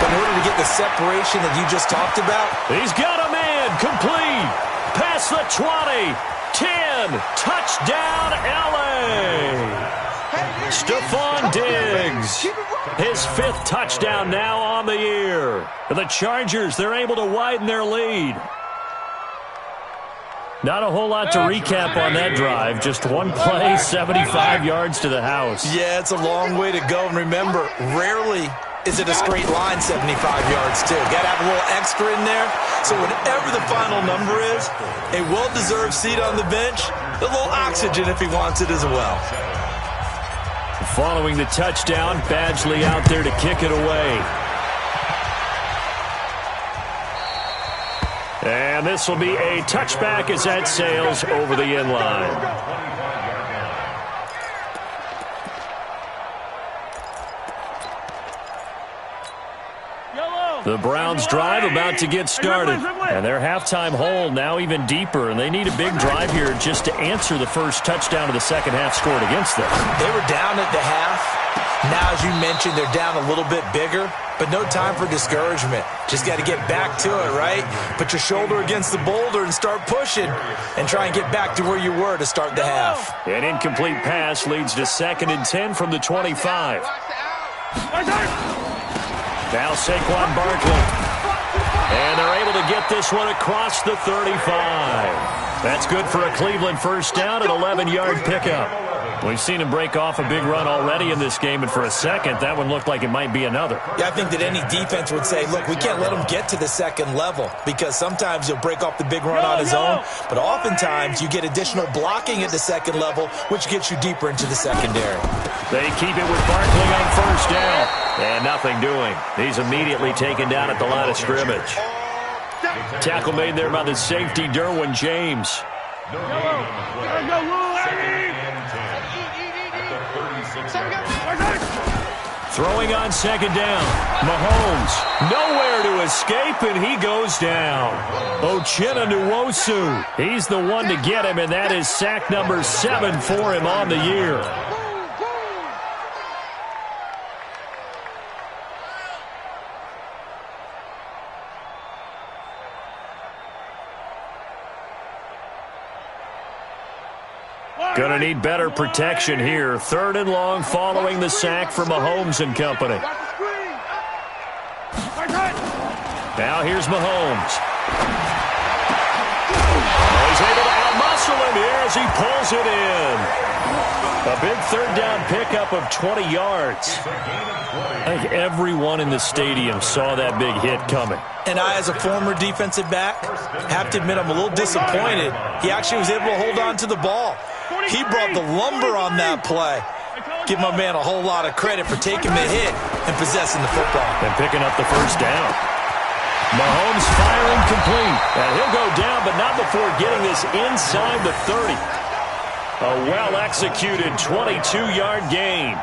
[SPEAKER 5] But in order to get the separation that you just talked about,
[SPEAKER 4] he's got a man complete. Past the 20. 10. Touchdown, L.A. Stephon Diggs. His 5th touchdown now on the year. The Chargers, they're able to widen their lead. Not a whole lot to recap on that drive. Just one play, 75 yards to the house.
[SPEAKER 5] Yeah, it's a long way to go. And remember, rarely is it a straight line 75 yards, too. Got to have a little extra in there. So whatever the final number is, a well-deserved seat on the bench, a little oxygen if he wants it as well.
[SPEAKER 4] Following the touchdown, Badgley out there to kick it away. And this will be a touchback as that sails over the end line. The Browns drive about to get started. And their halftime hole now even deeper. And they need a big drive here just to answer the first touchdown of the second half scored against them.
[SPEAKER 5] They were down at the half. Now, as you mentioned, they're down a little bit bigger. But no time for discouragement. Just got to get back to it, right? Put your shoulder against the boulder and start pushing. And try and get back to where you were to start the half.
[SPEAKER 4] An incomplete pass leads to 2nd and 10 from the 25. Now Saquon Barkley. And they're able to get this one across the 35. That's good for a Cleveland first down, an 11-yard pickup. We've seen him break off a big run already in this game, and for a second, that one looked like it might be another.
[SPEAKER 5] Yeah, I think that any defense would say, look, we can't let him get to the second level because sometimes he'll break off the big run on his own, but oftentimes you get additional blocking at the second level, which gets you deeper into the secondary.
[SPEAKER 4] They keep it with Barkley on first down, and nothing doing. He's immediately taken down at the line of scrimmage. Tackle made there by the safety, Derwin James. Throwing on second down. Mahomes, nowhere to escape, and he goes down. Uchenna Nwosu, he's the one to get him, and that is sack number 7 for him on the year. Going to need better protection here. 3rd and long following the sack from Mahomes and company. Now here's Mahomes. He's able to outmuscle him here as he pulls it in. A big 3rd down pickup of 20 yards. I think everyone in the stadium saw that big hit coming.
[SPEAKER 5] And I, as a former defensive back, have to admit I'm a little disappointed. He actually was able to hold on to the ball. He brought the lumber on that play. Give my man a whole lot of credit for taking the hit and possessing the football.
[SPEAKER 4] And picking up the first down. Mahomes firing complete. And he'll go down, but not before getting this inside the 30. A well-executed 22-yard gain.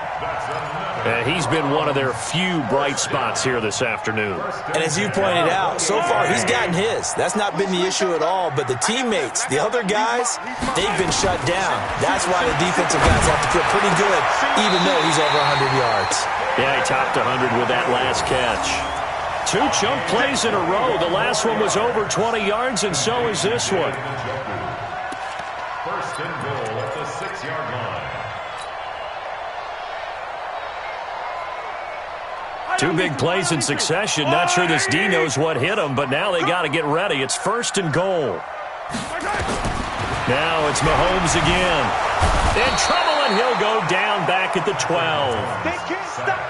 [SPEAKER 4] And he's been one of their few bright spots here this afternoon.
[SPEAKER 5] And as you pointed out, so far he's gotten his. That's not been the issue at all. But the teammates, the other guys, they've been shut down. That's why the defensive guys have to feel pretty good, even though he's over 100 yards.
[SPEAKER 4] Yeah, he topped 100 with that last catch. 2 chunk plays in a row. The last one was over 20 yards, and so is this one.
[SPEAKER 7] 1st and goal at the 6-yard line.
[SPEAKER 4] 2 big plays in succession. Not sure this D knows what hit him, but now they got to get ready. It's 1st and goal. Now it's Mahomes again. In trouble, and he'll go down back at the 12.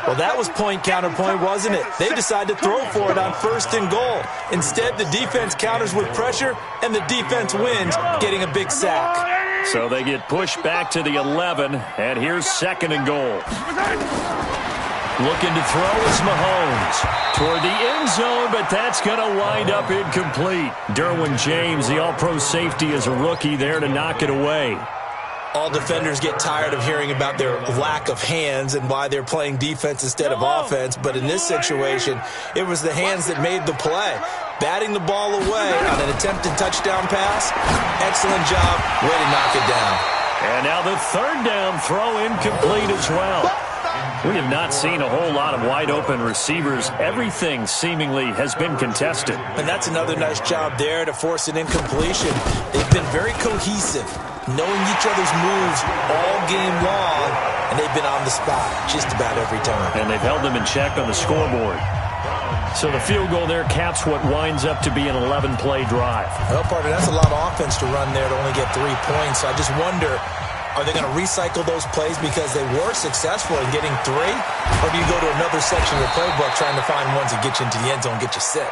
[SPEAKER 5] Well, that was point counterpoint, wasn't it? They decided to throw for it on 1st and goal. Instead, the defense counters with pressure, and the defense wins, getting a big sack.
[SPEAKER 4] So they get pushed back to the 11, and here's 2nd and goal. Looking to throw is Mahomes toward the end zone, but that's going to wind up incomplete. Derwin James, the all-pro safety, is a rookie there to knock it away.
[SPEAKER 5] All defenders get tired of hearing about their lack of hands and why they're playing defense instead of offense, but in this situation, it was the hands that made the play. Batting the ball away on an attempted touchdown pass, excellent job, way to knock it down.
[SPEAKER 4] And now the 3rd down throw incomplete as well. We have not seen a whole lot of wide-open receivers. Everything seemingly has been contested.
[SPEAKER 5] And that's another nice job there to force an incompletion. They've been very cohesive, knowing each other's moves all game long, and they've been on the spot just about every time.
[SPEAKER 4] And they've held them in check on the scoreboard. So the field goal there caps what winds up to be an 11-play drive.
[SPEAKER 5] Well, partner, that's a lot of offense to run there to only get 3 points. So I just wonder, are they going to recycle those plays because they were successful in getting 3? Or do you go to another section of the playbook trying to find ones that get you into the end zone and get you 6?
[SPEAKER 7] The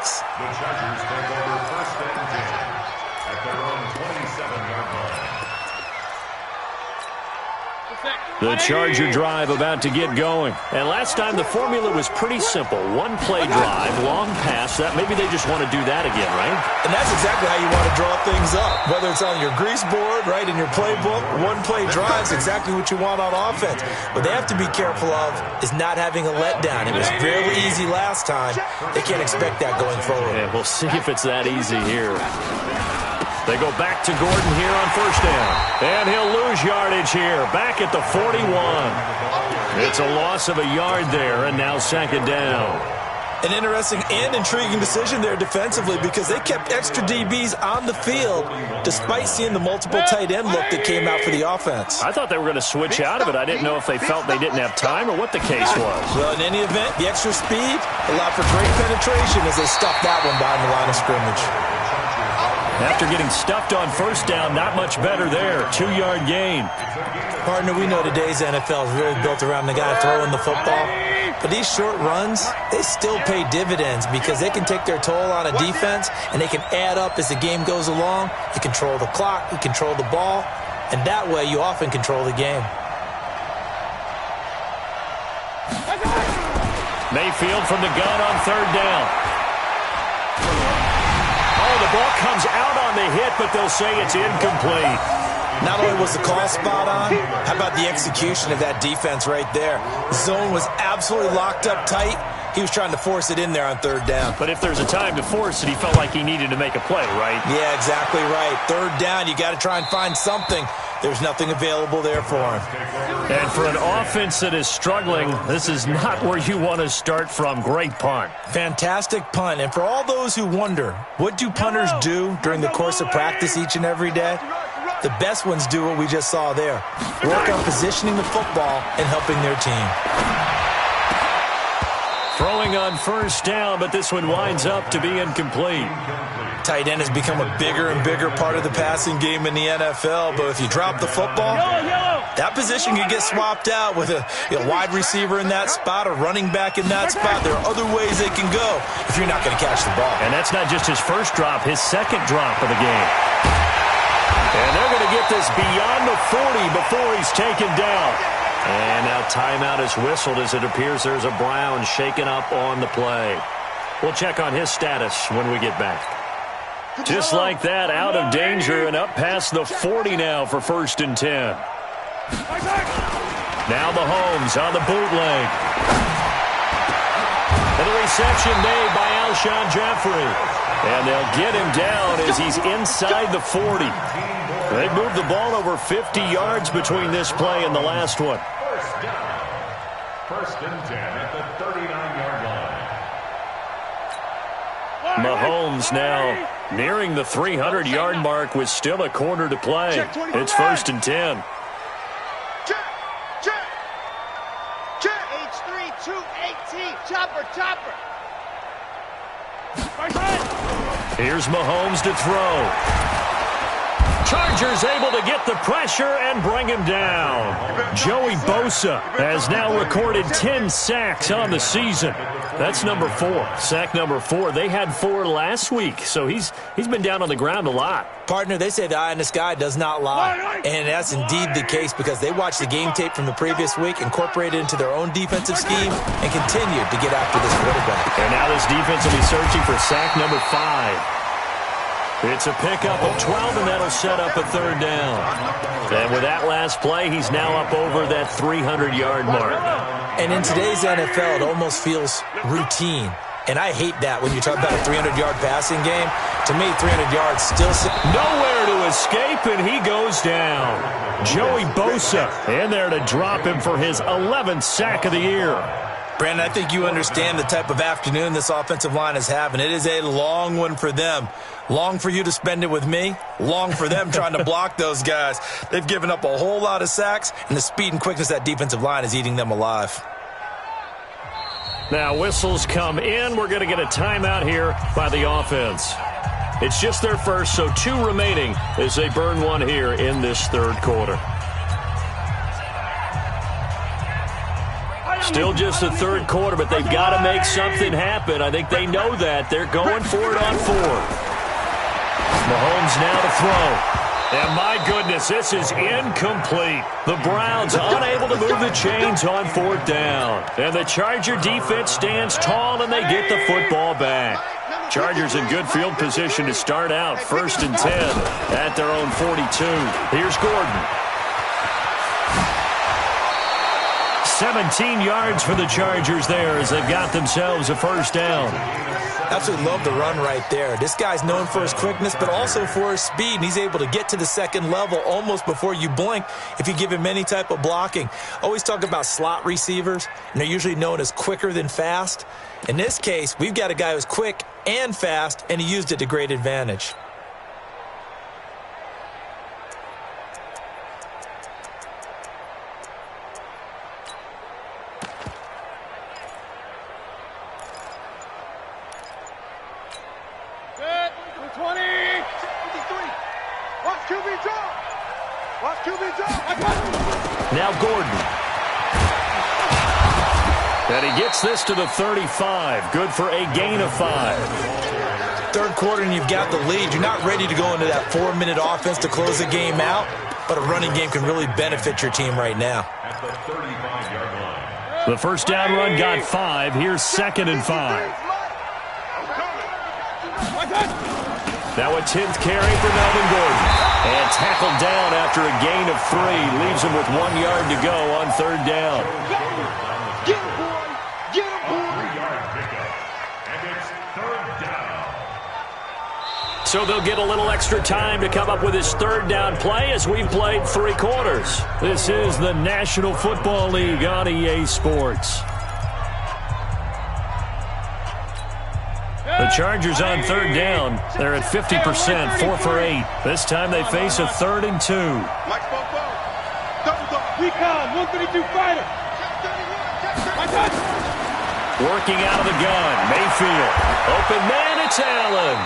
[SPEAKER 7] Chargers take over 1st and 10 at their own 27-yard line.
[SPEAKER 4] The Charger drive about to get going. And last time the formula was pretty simple. One-play drive, long pass. That maybe they just want to do that again, right?
[SPEAKER 5] And that's exactly how you want to draw things up. Whether it's on your grease board, right, in your playbook, one-play drive is exactly what you want on offense. What they have to be careful of is not having a letdown. It was really easy last time. They can't expect that going forward.
[SPEAKER 4] Yeah, we'll see if it's that easy here. They go back to Gordon here on first down. And he'll lose yardage here. Back at the 41. It's a loss of a yard there, and now second down.
[SPEAKER 5] An interesting and intriguing decision there defensively because they kept extra DBs on the field despite seeing the multiple tight end look that came out for the offense.
[SPEAKER 4] I thought they were going to switch out of it. I didn't know if they felt they didn't have time or what the case was.
[SPEAKER 5] Well, in any event, the extra speed allowed for great penetration as they stuffed that one behind the line of scrimmage.
[SPEAKER 4] After getting stuffed on first down, not much better there. 2-yard gain.
[SPEAKER 5] Partner, we know today's NFL is really built around the guy throwing the football. But these short runs, they still pay dividends because they can take their toll on a defense and they can add up as the game goes along. You control the clock, you control the ball, and that way you often control the game.
[SPEAKER 4] Mayfield from the gun on third down. Oh, the ball comes out on the hit, but they'll say it's incomplete.
[SPEAKER 5] Not only was the call spot on, how about the execution of that defense right there? Zone was absolutely locked up tight. He was trying to force it in there on third down.
[SPEAKER 4] But if there's a time to force it, he felt like he needed to make a play, right?
[SPEAKER 5] Yeah, exactly right. Third down, you got to try and find something. There's nothing available there for him.
[SPEAKER 4] And for an offense that is struggling, this is not where you want to start from. Great punt.
[SPEAKER 5] Fantastic punt. And for all those who wonder, what do punters do during the course of practice each and every day? The best ones do what we just saw there. Work on positioning the football and helping their team.
[SPEAKER 4] Throwing on first down, but this one winds up to be incomplete.
[SPEAKER 5] Tight end has become a bigger and bigger part of the passing game in the NFL, but if you drop the football, that position can get swapped out with a wide receiver in that spot, a running back in that spot. There are other ways they can go if you're not going to catch the ball.
[SPEAKER 4] And that's not just his first drop, his second drop of the game. And they're going to get this beyond the 40 before he's taken down. And now timeout is whistled as it appears there's a Brown shaken up on the play. We'll check on his status when we get back. Just like that, out of danger and up past the 40 now for 1st and 10. Now Mahomes on the bootleg. And the reception made by Alshon Jeffrey. And they'll get him down as he's inside the 40. They moved the ball over 50 yards between this play and the last one.
[SPEAKER 7] First down. 1st and 10 at the 39-yard line.
[SPEAKER 4] Mahomes now nearing the 300-yard mark with still a quarter to play. It's 1st and 10.
[SPEAKER 6] H3-2-8-T. Chopper.
[SPEAKER 4] Here's Mahomes to throw. Chargers able to get the pressure and bring him down. Joey Bosa has now recorded 10 sacks on the season. That's number 4. Sack number 4. They had 4 last week, so he's been down on the ground a lot.
[SPEAKER 5] Partner, they say the eye in the sky does not lie. And that's indeed the case because they watched the game tape from the previous week, incorporated it into their own defensive scheme, and continued to get after this quarterback.
[SPEAKER 4] And now this defense will be searching for sack number 5. It's a pickup of 12, and that'll set up a 3rd down. And with that last play, he's now up over that 300-yard mark.
[SPEAKER 5] And in today's NFL, it almost feels routine. And I hate that when you talk about a 300-yard passing game. To me, 300 yards still...
[SPEAKER 4] Nowhere to escape, and he goes down. Joey Bosa in there to drop him for his 11th sack of the year.
[SPEAKER 5] Brandon, I think you understand the type of afternoon this offensive line is having. It is a long one for them. Long for you to spend it with me. Long for them trying to block those guys. They've given up a whole lot of sacks, and the speed and quickness of that defensive line is eating them alive.
[SPEAKER 4] Now whistles come in. We're going to get a timeout here by the offense. It's just their first, so 2 remaining as they burn one here in this 3rd quarter. Still just the 3rd quarter, but they've got to make something happen. I think they know that. They're going for it on 4. Mahomes now to throw. And my goodness, this is incomplete. The Browns unable to move the chains on 4th down. And the Charger defense stands tall and they get the football back. Chargers in good field position to start out 1st and 10 at their own 42. Here's Gordon. 17 yards for the Chargers there as they've got themselves a 1st down.
[SPEAKER 5] Absolutely love the run right there. This guy's known for his quickness, but also for his speed, and he's able to get to the 2nd level almost before you blink if you give him any type of blocking. Always talk about slot receivers, and they're usually known as quicker than fast. In this case, we've got a guy who's quick and fast, and he used it to great advantage.
[SPEAKER 4] Now Gordon. And he gets this to the 35. Good for a gain of 5.
[SPEAKER 5] 3rd quarter and you've got the lead. You're not ready to go into that 4-minute offense to close the game out, but a running game can really benefit your team right now.
[SPEAKER 7] At the 35-yard line.
[SPEAKER 4] The 1st down run got 5. Here's 2nd and 5. Now a 10th carry for Melvin Gordon. And tackled down after a gain of 3. Leaves him with 1 yard to go on 3rd down.
[SPEAKER 6] Get him, boy! Get him, boy!
[SPEAKER 7] 3-yard pickup. And it's 3rd down.
[SPEAKER 4] So they'll get a little extra time to come up with his 3rd down play as we've played 3 quarters. This is the National Football League on EA Sports. The Chargers on 3rd down. They're at 50%, 4 for 8. This time they face a 3rd and 2.
[SPEAKER 6] Mike Bobo. Double dog. Recon, 132 fighter.
[SPEAKER 4] Working out of the gun. Mayfield. Open man, it's Allen.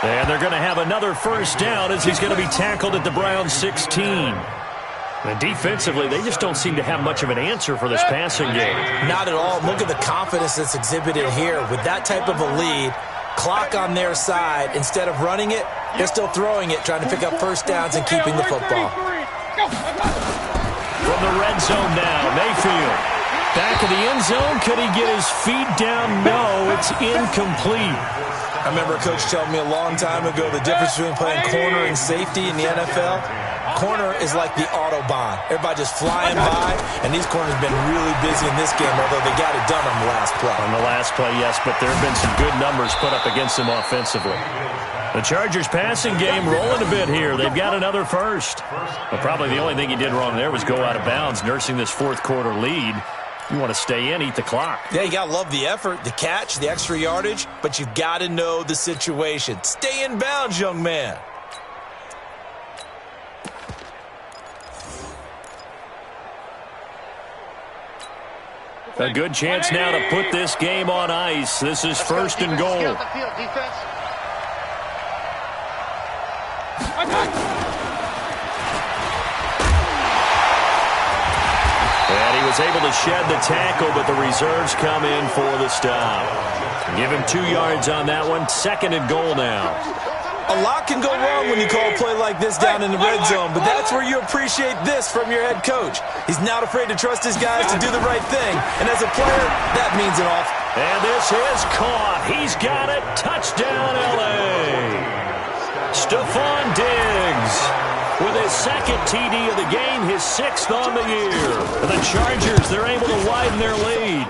[SPEAKER 4] And they're going to have another 1st down as he's going to be tackled at the Browns 16. And defensively, they just don't seem to have much of an answer for this passing game.
[SPEAKER 5] Not at all. Look at the confidence that's exhibited here. With that type of a lead, clock on their side, instead of running it, they're still throwing it, trying to pick up 1st downs and keeping the football.
[SPEAKER 4] From the red zone now, Mayfield. Back of the end zone. Could he get his feet down? No, it's incomplete.
[SPEAKER 5] I remember a coach telling me a long time ago the difference between playing corner and safety in the NFL. Corner is like the Autobahn. Everybody just flying by, and these corners have been really busy in this game, although they got it done on the last play.
[SPEAKER 4] On the last play, yes, but there have been some good numbers put up against them offensively. The Chargers passing game rolling a bit here. They've got another 1st. But probably the only thing he did wrong there was go out of bounds, nursing this 4th quarter lead. You want to stay in, eat the clock.
[SPEAKER 5] Yeah, you got to love the effort, the catch, the extra yardage, but you've got to know the situation. Stay in bounds, young man.
[SPEAKER 4] A good chance now to put this game on ice. This is 1st and goal. And he was able to shed the tackle, but the reserves come in for the stop. Give him 2 yards on that one. 2nd and goal now.
[SPEAKER 5] A lot can go wrong when you call a play like this down in the red zone, but that's where you appreciate this from your head coach. He's not afraid to trust his guys to do the right thing, and as a player, that means an awful.
[SPEAKER 4] And this is caught. He's got it. Touchdown, L.A. Stephon Diggs with his 2nd TD of the game, his 6th on the year. The Chargers, they're able to widen their lead.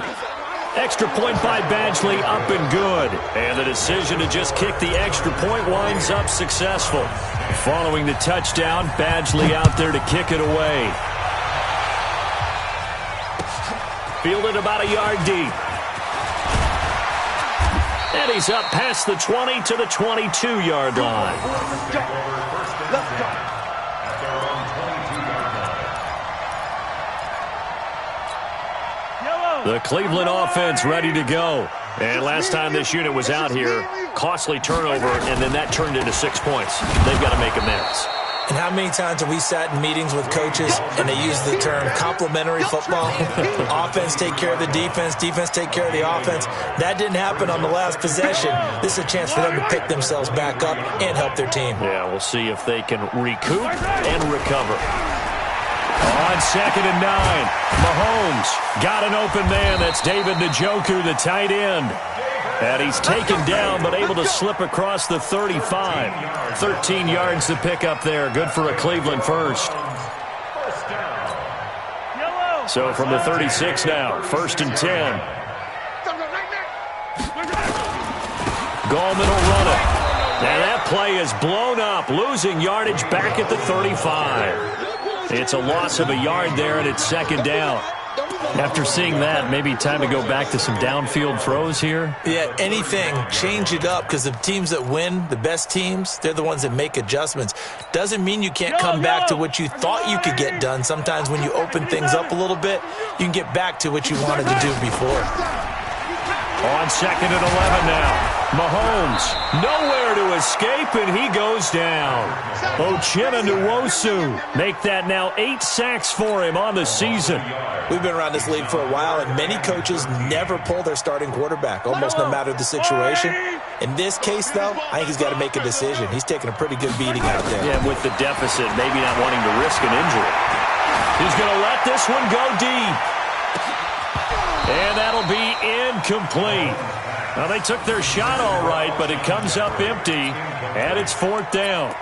[SPEAKER 4] Extra point by Badgley, up and good. And the decision to just kick the extra point winds up successful. Following the touchdown, Badgley out there to kick it away. Fielded about a yard deep. And he's up past the 20 to the 22-yard line.
[SPEAKER 6] Let's go.
[SPEAKER 4] The Cleveland offense ready to go. And last time this unit was out here, costly turnover, and then that turned into 6 points. They've got to make amends.
[SPEAKER 5] And how many times have we sat in meetings with coaches and they use the term complementary football? Offense take care of the defense, defense take care of the offense. That didn't happen on the last possession. This is a chance for them to pick themselves back up and help their team.
[SPEAKER 4] Yeah, we'll see if they can recoup and recover. On 2nd and 9, Mahomes got an open man. That's David Njoku, the tight end. And he's taken down but able to slip across the 35. 13 yards to pick up there. Good for a Cleveland first. So from the 36 now, 1st and 10. Gallman will run it. And that play is blown up, losing yardage back at the 35. It's a loss of a yard there, and it's 2nd down. After seeing that, maybe time to go back to some downfield throws here?
[SPEAKER 5] Yeah, anything. Change it up, because the teams that win, the best teams, they're the ones that make adjustments. Doesn't mean you can't come back to what you thought you could get done. Sometimes when you open things up a little bit, you can get back to what you wanted to do before.
[SPEAKER 4] On 2nd and 11 now. Mahomes, nowhere to escape, and he goes down. Uchenna Nwosu make that now 8 sacks for him on the season.
[SPEAKER 5] We've been around this league for a while, and many coaches never pull their starting quarterback, almost no matter the situation. In this case, though, I think he's got to make a decision. He's taking a pretty good beating out there.
[SPEAKER 4] Yeah, with the deficit, maybe not wanting to risk an injury. He's going to let this one go deep. And that'll be incomplete. Now, they took their shot all right, but it comes up empty, and it's 4th down.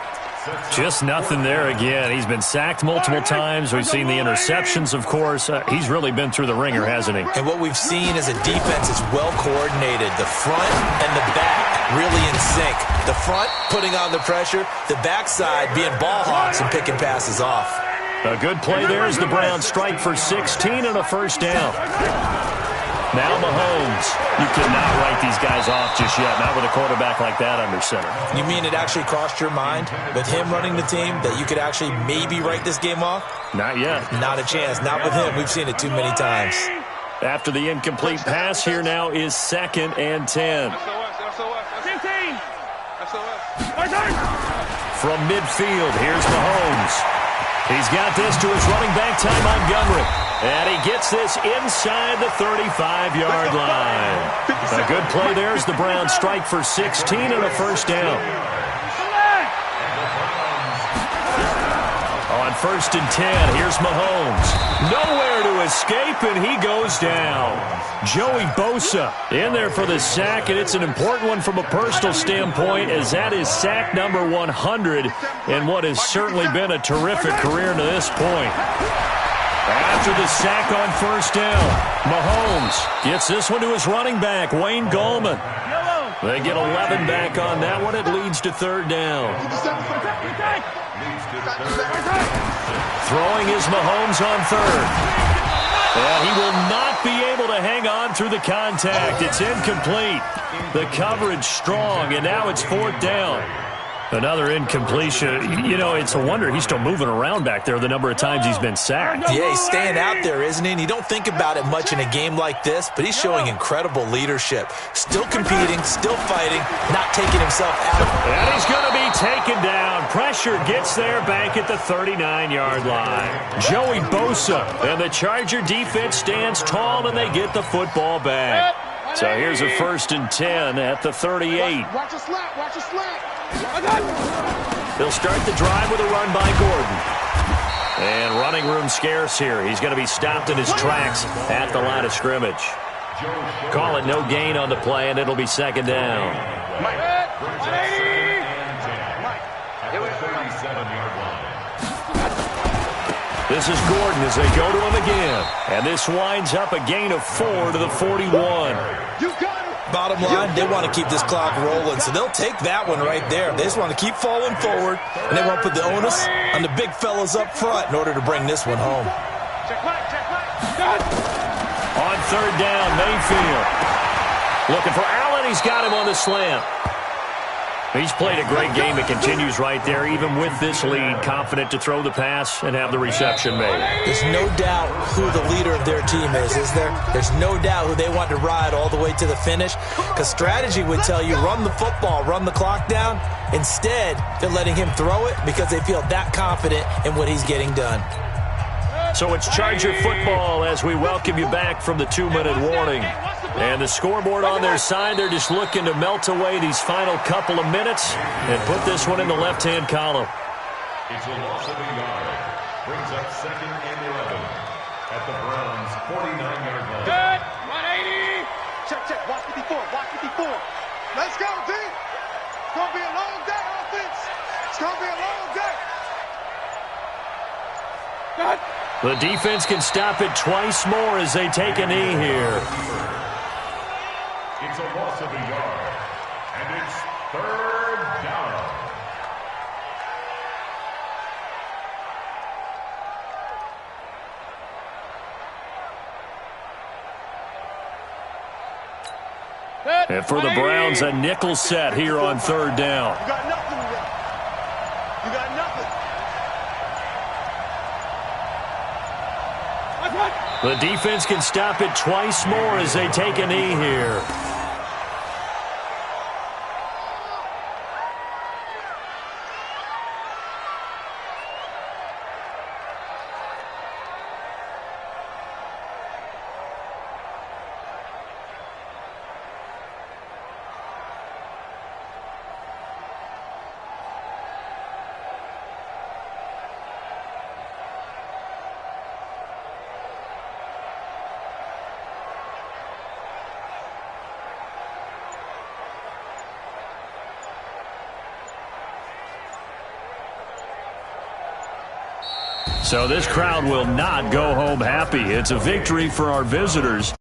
[SPEAKER 4] Just nothing there again. He's been sacked multiple times. We've seen the interceptions, of course. He's really been through the ringer, hasn't he?
[SPEAKER 5] And what we've seen is a defense is well coordinated. The front and the back really in sync. The front putting on the pressure, the backside being ball hawks and picking passes off.
[SPEAKER 4] A good play there as the Browns strike for 16 and a 1st down. Now Mahomes. You cannot write these guys off just yet, not with a quarterback like that under center.
[SPEAKER 5] You mean it actually crossed your mind with him running the team that you could actually maybe write this game off?
[SPEAKER 4] Not yet.
[SPEAKER 5] Not a chance. Not with him. We've seen it too many times.
[SPEAKER 4] After the incomplete pass, here now is 2nd and 10. From midfield, here's Mahomes. He's got this to his running back, Ty Montgomery. And he gets this inside the 35-yard line. A good play there as the Browns strike for 16 and a 1st down. On 1st and 10, here's Mahomes. Nowhere to escape, and he goes down. Joey Bosa in there for the sack, and it's an important one from a personal standpoint, as that is sack number 100 in what has certainly been a terrific career to this point. After the sack on 1st down, Mahomes gets this one to his running back, Wayne Gallman. They get 11 back on that one. It leads to 3rd down. Throwing is Mahomes on 3rd. And he will not be able to hang on through the contact. It's incomplete. The coverage strong, and now it's 4th down. Another incompletion. You know, it's a wonder he's still moving around back there the number of times he's been sacked.
[SPEAKER 5] Yeah, he's staying out there, isn't he? And you don't think about it much in a game like this, but he's showing incredible leadership. Still competing, still fighting, not taking himself out of it.
[SPEAKER 4] And he's going to be taken down. Pressure gets there back at the 39-yard line. Joey Bosa and the Charger defense stands tall, and they get the football back. So here's a 1st and 10 at the 38.
[SPEAKER 6] Watch a slap, watch a slap.
[SPEAKER 4] They'll start the drive with a run by Gordon. And running room scarce here. He's going to be stopped in his tracks at the line of scrimmage. Call it no gain on the play, and it'll be 2nd down. This is Gordon as they go to him again. And this winds up a gain of 4 to the 41.
[SPEAKER 5] Bottom line, they want to keep this clock rolling, so they'll take that one right there. They just want to keep falling forward, and they want to put the onus on the big fellas up front in order to bring this one home.
[SPEAKER 4] On 3rd down, Mayfield. Looking for Allen. He's got him on the slant. He's played a great game. It continues right there, even with this lead, confident to throw the pass and have the reception made.
[SPEAKER 5] There's no doubt who the leader of their team is there? There's no doubt who they want to ride all the way to the finish, because strategy would tell you run the football, run the clock down. Instead, they're letting him throw it because they feel that confident in what he's getting done.
[SPEAKER 4] So it's Charger football as we welcome you back from the 2-minute warning. And the scoreboard on their side, they're just looking to melt away these final couple of minutes and put this one in the left-hand column.
[SPEAKER 7] It's a loss of a yard. Brings up 2nd and 11 at the Browns' 49-yard line.
[SPEAKER 6] Good. 180. Check. Watch 54. Watch 54. Let's go, D. It's going to be a long day, offense. It's going to be a long day. Good.
[SPEAKER 4] The defense can stop it twice more as they take a knee here.
[SPEAKER 7] It's a loss of a yard, and it's 3rd down.
[SPEAKER 4] And for the Browns, a nickel set here on 3rd down.
[SPEAKER 6] You got nothing with that. You got nothing.
[SPEAKER 4] The defense can stop it twice more as they take a knee here. So this crowd will not go home happy. It's a victory for our visitors.